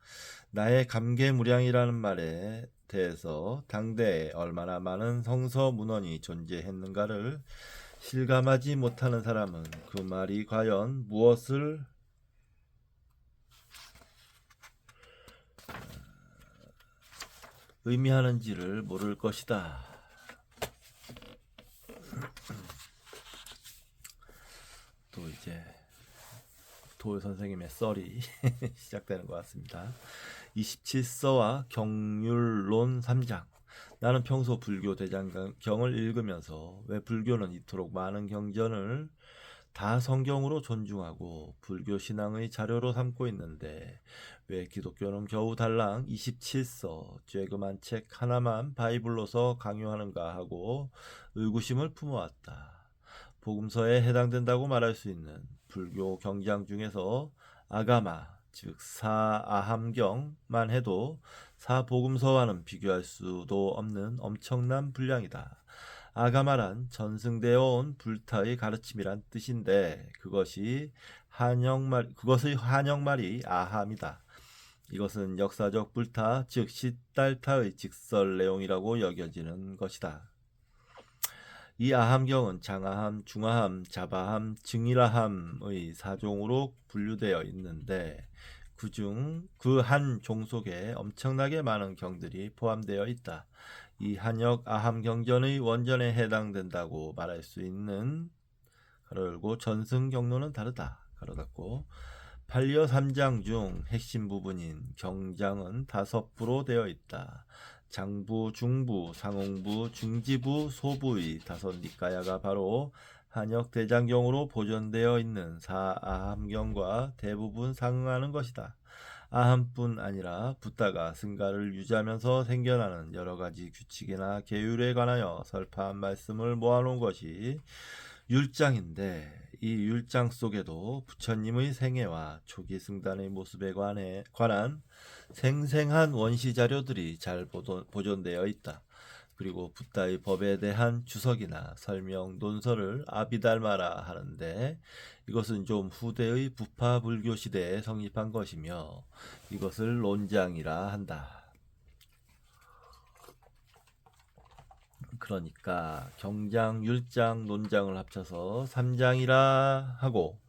나의 감개무량이라는 말에 대해서 당대에 얼마나 많은 성서 문헌이 존재했는가를 실감하지 못하는 사람은 그 말이 과연 무엇을 의미하는지를 모를 것이다. 또 이제 도요 선생님의 썰이 시작되는 것 같습니다. 27서와 경률론 3장. 나는 평소 불교 대장경을 읽으면서 왜 불교는 이토록 많은 경전을 다 성경으로 존중하고 불교 신앙의 자료로 삼고 있는데 왜 기독교는 겨우 달랑 27서 쬐그만 책 하나만 바이블로서 강요하는가 하고 의구심을 품어왔다. 복음서에 해당된다고 말할 수 있는 불교 경장 중에서 아가마, 즉 사아함경만 해도 사복음서와는 비교할 수도 없는 엄청난 분량이다. 아가마란 전승되어 온 불타의 가르침이란 뜻인데 그것의 한역말이 아함이다. 이것은 역사적 불타, 즉 시달타의 직설 내용이라고 여겨지는 것이다. 이 아함경은 장아함, 중아함, 자바함, 증일아함의 4종으로 분류되어 있는데 그중 그 한 종 속에 엄청나게 많은 경들이 포함되어 있다. 이 한역 아함경전의 원전에 해당된다고 말할 수 있는 가로열고 전승경로는 다르다. 가로 닫고 팔려 3장 중 핵심 부분인 경장은 5부로 되어 있다. 장부, 중부, 상홍부, 중지부, 소부의 5니까야가 바로 한역 대장경으로 보존되어 있는 사아함경과 대부분 상응하는 것이다. 아함뿐 아니라 붓다가 승가를 유지하면서 생겨나는 여러가지 규칙이나 계율에 관하여 설파한 말씀을 모아놓은 것이 율장인데 이 율장 속에도 부처님의 생애와 초기 승단의 모습에 관한 생생한 원시 자료들이 잘 보존되어 있다. 그리고 붓다의 법에 대한 주석이나 설명 논설을 아비달마라 하는데 이것은 좀 후대의 부파 불교 시대에 성립한 것이며 이것을 논장이라 한다. 그러니까 경장, 율장, 논장을 합쳐서 3장이라 하고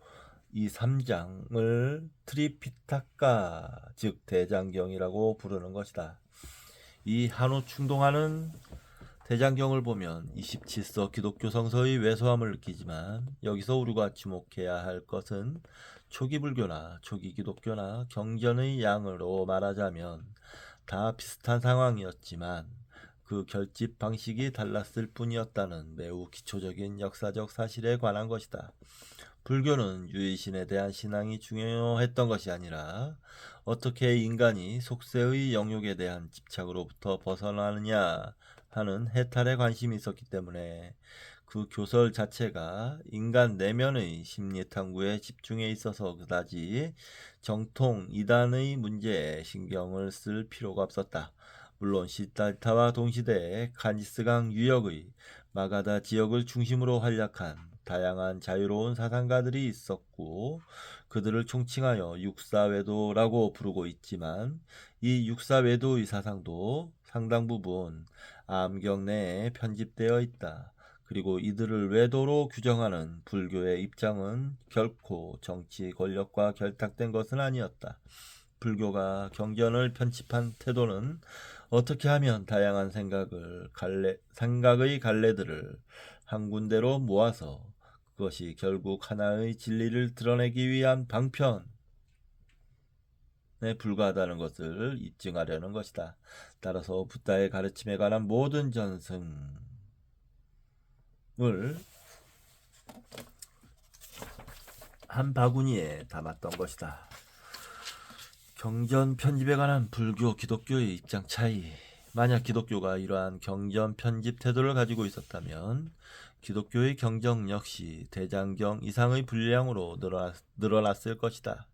이 3장을 트리피타카 즉 대장경이라고 부르는 것이다. 이 한우 충동하는 대장경을 보면 27서 기독교 성서의 왜소함을 느끼지만 여기서 우리가 주목해야 할 것은 초기 불교나 초기 기독교나 경전의 양으로 말하자면 다 비슷한 상황이었지만 그 결집 방식이 달랐을 뿐이었다는 매우 기초적인 역사적 사실에 관한 것이다. 불교는 유의신에 대한 신앙이 중요했던 것이 아니라 어떻게 인간이 속세의 영역에 대한 집착으로부터 벗어나느냐 하는 해탈에 관심이 있었기 때문에 그 교설 자체가 인간 내면의 심리 탐구에 집중해 있어서 그다지 정통 이단의 문제에 신경을 쓸 필요가 없었다. 물론 시달타와 동시대에 간지스강 유역의 마가다 지역을 중심으로 활약한 다양한 자유로운 사상가들이 있었고 그들을 총칭하여 육사외도라고 부르고 있지만 이 육사외도의 사상도 상당 부분 암경 내에 편집되어 있다. 그리고 이들을 외도로 규정하는 불교의 입장은 결코 정치 권력과 결탁된 것은 아니었다. 불교가 경전을 편집한 태도는 어떻게 하면 다양한 생각의 갈래들을 한 군데로 모아서 그것이 결국 하나의 진리를 드러내기 위한 방편에 불과하다는 것을 입증하려는 것이다. 따라서 부다의 가르침에 관한 모든 전승을 한 바구니에 담았던 것이다. 경전 편집에 관한 불교, 기독교의 입장 차이. 만약 기독교가 이러한 경전 편집 태도를 가지고 있었다면 기독교의 경정 역시 대장경 이상의 분량으로 늘어났을 것이다.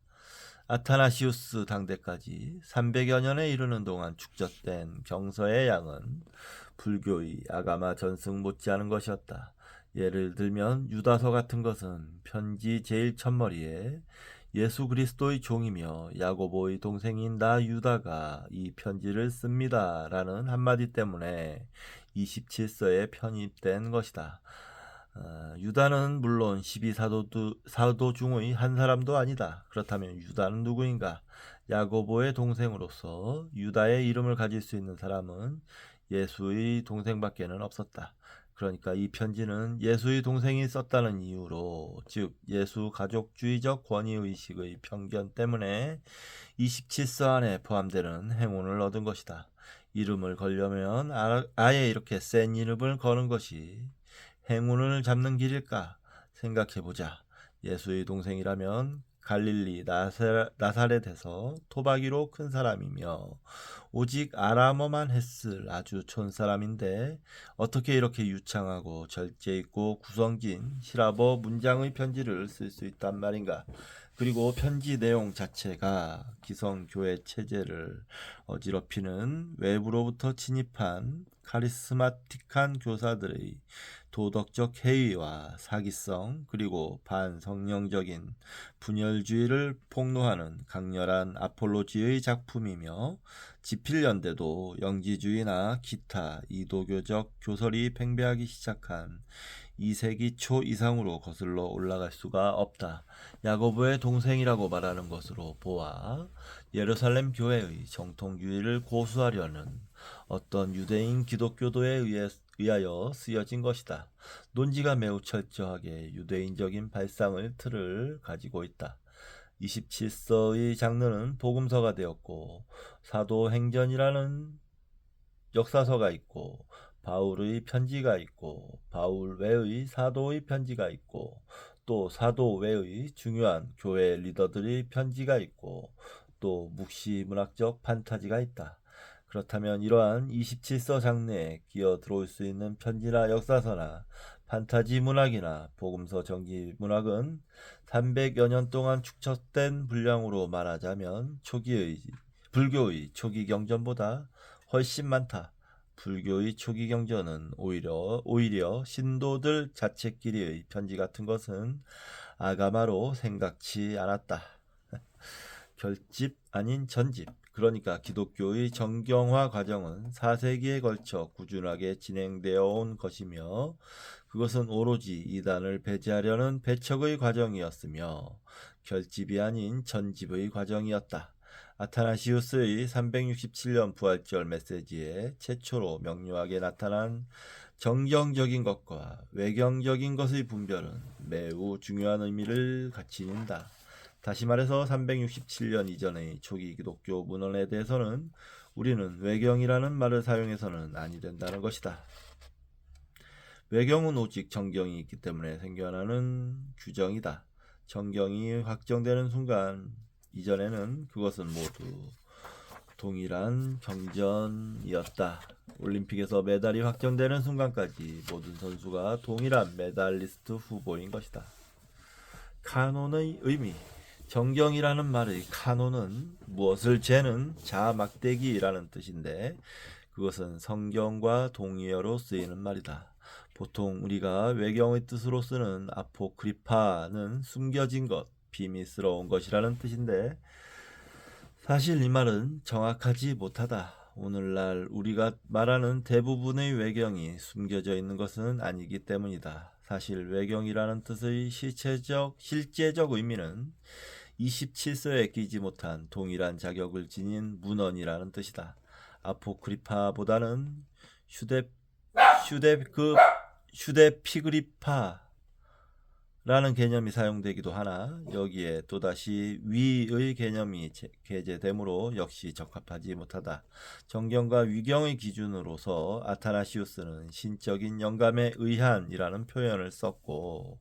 아타나시우스 당대까지 300여 년에 이르는 동안 축적된 경서의 양은 불교의 아가마 전승 못지않은 것이었다. 예를 들면 유다서 같은 것은 편지 제일 첫머리에 예수 그리스도의 종이며 야고보의 동생인 나 유다가 이 편지를 씁니다 라는 한마디 때문에 27서에 편입된 것이다. 유다는 물론 12사도 중의 한 사람도 아니다. 그렇다면 유다는 누구인가? 야고보의 동생으로서 유다의 이름을 가질 수 있는 사람은 예수의 동생밖에는 없었다. 그러니까 이 편지는 예수의 동생이 썼다는 이유로, 즉 예수 가족주의적 권위의식의 편견 때문에 27서 안에 포함되는 행운을 얻은 것이다. 이름을 걸려면 아예 이렇게 센 이름을 거는 것이 행운을 잡는 길일까 생각해보자. 예수의 동생이라면 갈릴리 나사렛에서 토박이로 큰 사람이며 오직 아람어만 했을 아주 촌사람인데 어떻게 이렇게 유창하고 절제 있고 구성진 히라버 문장의 편지를 쓸 수 있단 말인가. 그리고 편지 내용 자체가 기성교회 체제를 어지럽히는 외부로부터 침입한 카리스마틱한 교사들의 도덕적 해이와 사기성 그리고 반성령적인 분열주의를 폭로하는 강렬한 아폴로지의 작품이며 지필연대도 영지주의나 기타 이도교적 교설이 팽배하기 시작한 2세기 초 이상으로 거슬러 올라갈 수가 없다. 야고보의 동생이라고 말하는 것으로 보아 예루살렘 교회의 정통주의를 고수하려는 어떤 유대인 기독교도에 의하여 쓰여진 것이다. 논지가 매우 철저하게 유대인적인 발상을 틀을 가지고 있다. 27서의 장르는 복음서가 되었고 사도행전이라는 역사서가 있고 바울의 편지가 있고 바울 외의 사도의 편지가 있고 또 사도 외의 중요한 교회 리더들의 편지가 있고 또 묵시 문학적 판타지가 있다. 그렇다면 이러한 27서 장르에 기어 들어올 수 있는 편지나 역사서나 판타지 문학이나 복음서 전기 문학은 300여 년 동안 축적된 분량으로 말하자면 불교의 초기 경전보다 훨씬 많다. 불교의 초기 경전은 오히려 신도들 자체끼리의 편지 같은 것은 아가마로 생각지 않았다. 결집 아닌 전집. 그러니까 기독교의 정경화 과정은 4세기에 걸쳐 꾸준하게 진행되어 온 것이며 그것은 오로지 이단을 배제하려는 배척의 과정이었으며 결집이 아닌 전집의 과정이었다. 아타나시우스의 367년 부활절 메시지에 최초로 명료하게 나타난 정경적인 것과 외경적인 것의 분별은 매우 중요한 의미를 갖춘다. 다시 말해서 367년 이전의 초기 기독교 문헌에 대해서는 우리는 외경이라는 말을 사용해서는 아니 된다는 것이다. 외경은 오직 정경이 있기 때문에 생겨나는 규정이다. 정경이 확정되는 순간 이전에는 그것은 모두 동일한 경전이었다. 올림픽에서 메달이 확정되는 순간까지 모든 선수가 동일한 메달리스트 후보인 것이다. 카논의 의미. 정경이라는 말의 카논은 무엇을 재는 자막대기라는 뜻인데 그것은 성경과 동의어로 쓰이는 말이다. 보통 우리가 외경의 뜻으로 쓰는 아포크리파는 숨겨진 것, 비밀스러운 것이라는 뜻인데 사실 이 말은 정확하지 못하다. 오늘날 우리가 말하는 대부분의 외경이 숨겨져 있는 것은 아니기 때문이다. 사실 외경이라는 뜻의 실제적 의미는 27서에 끼지 못한 동일한 자격을 지닌 문헌이라는 뜻이다. 아포크리파보다는 휴데피그리파라는 개념이 사용되기도 하나 여기에 또다시 위의 개념이 게재되므로 역시 적합하지 못하다. 정경과 위경의 기준으로서 아타나시우스는 신적인 영감에 의한이라는 표현을 썼고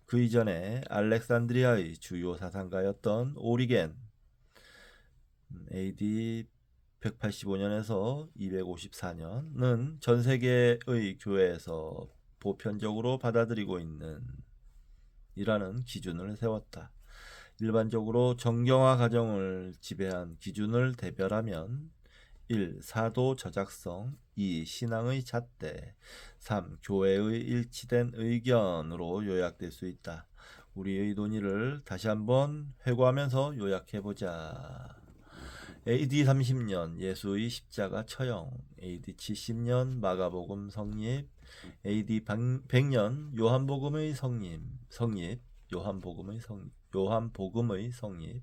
그 이전에 알렉산드리아의 주요 사상가였던 오리겐 AD 185년에서 254년은 전 세계의 교회에서 보편적으로 받아들이고 있는 이라는 기준을 세웠다. 일반적으로 정경화 과정을 지배한 기준을 대별하면 1. 사도 저작성 2. 신앙의 잣대 3. 교회의 일치된 의견으로 요약될 수 있다. 우리의 논의를 다시 한번 회고하면서 요약해보자. AD 30년 예수의 십자가 처형, AD 70년 마가복음 성립, AD 100년 요한복음의 성립, 요한복음의 성립,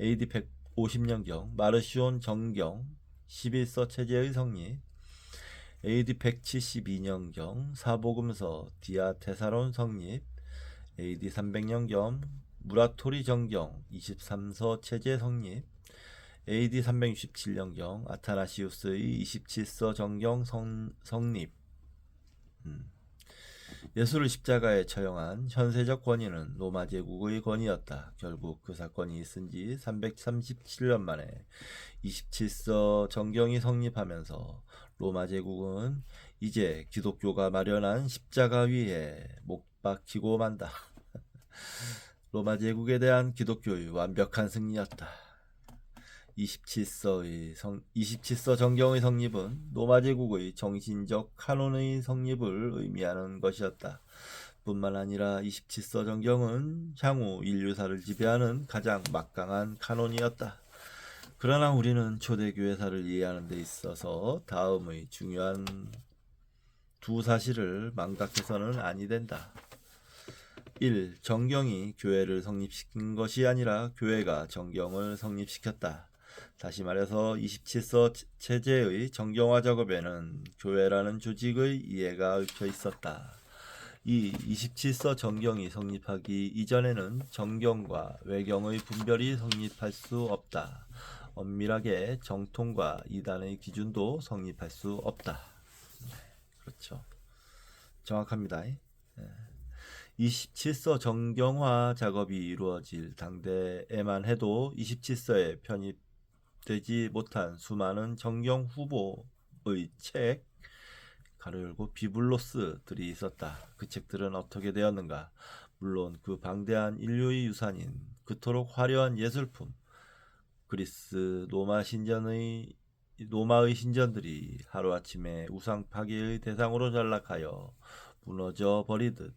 AD 150년경 마르시온 정경 11서 체제의 성립, AD 172년경 사복음서 디아테사론 성립, AD 300년경 무라토리 정경 23서 체제 성립, AD 367년경 아타나시우스의 27서 정경 성립. 예수를 십자가에 처형한 현세적 권위는 로마 제국의 권위였다. 결국 그 사건이 있은 지 337년 만에 27서 정경이 성립하면서 로마 제국은 이제 기독교가 마련한 십자가 위에 못 박히고 만다. 로마 제국에 대한 기독교의 완벽한 승리였다. 27서 정경의 성립은 로마 제국의 정신적 카논의 성립을 의미하는 것이었다. 뿐만 아니라 27서 정경은 향후 인류사를 지배하는 가장 막강한 카논이었다. 그러나 우리는 초대교회사를 이해하는 데 있어서 다음의 중요한 두 사실을 망각해서는 아니 된다. 1. 정경이 교회를 성립시킨 것이 아니라 교회가 정경을 성립시켰다. 다시 말해서 27서 체제의 정경화 작업에는 교회라는 조직의 이해가 얽혀 있었다. 이 27서 정경이 성립하기 이전에는 정경과 외경의 분별이 성립할 수 없다. 엄밀하게 정통과 이단의 기준도 성립할 수 없다. 그렇죠. 정확합니다. 27서 정경화 작업이 이루어질 당대에만 해도 27서에 편입되지 못한 수많은 정경 후보의 책 가로 열고 비블로스들이 있었다. 그 책들은 어떻게 되었는가? 물론 그 방대한 인류의 유산인 그토록 화려한 예술품 그리스 로마의 신전들이 하루아침에 우상 파괴의 대상으로 전락하여 무너져 버리듯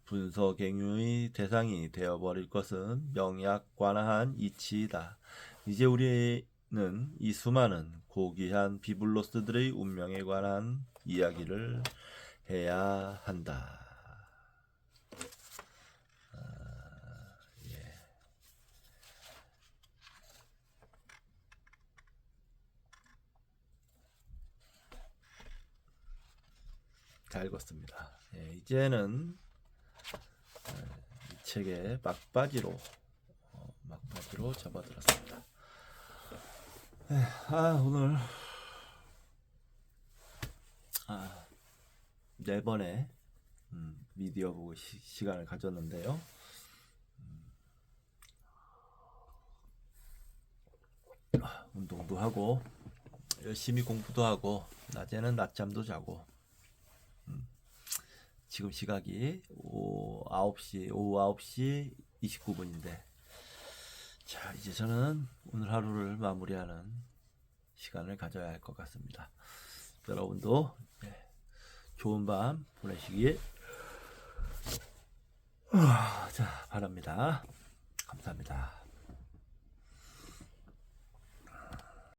분서갱유의 대상이 되어버릴 것은 명약관화한 이치이다. 이제 우리는 이 수많은 고귀한 비블로스들의 운명에 관한 이야기를 해야 한다. 예. 잘 읽었습니다. 예, 이제는 이 책의 막바지로 접어들었습니다. 오늘 4번의 미디어 보고 시간을 가졌는데요. 운동도 하고 열심히 공부도 하고 낮에는 낮잠도 자고 지금 시각이 오후 9시 29분인데 자 이제 저는 오늘 하루를 마무리하는 시간을 가져야 할 것 같습니다. 여러분도 좋은 밤 보내시길 바랍니다. 감사합니다.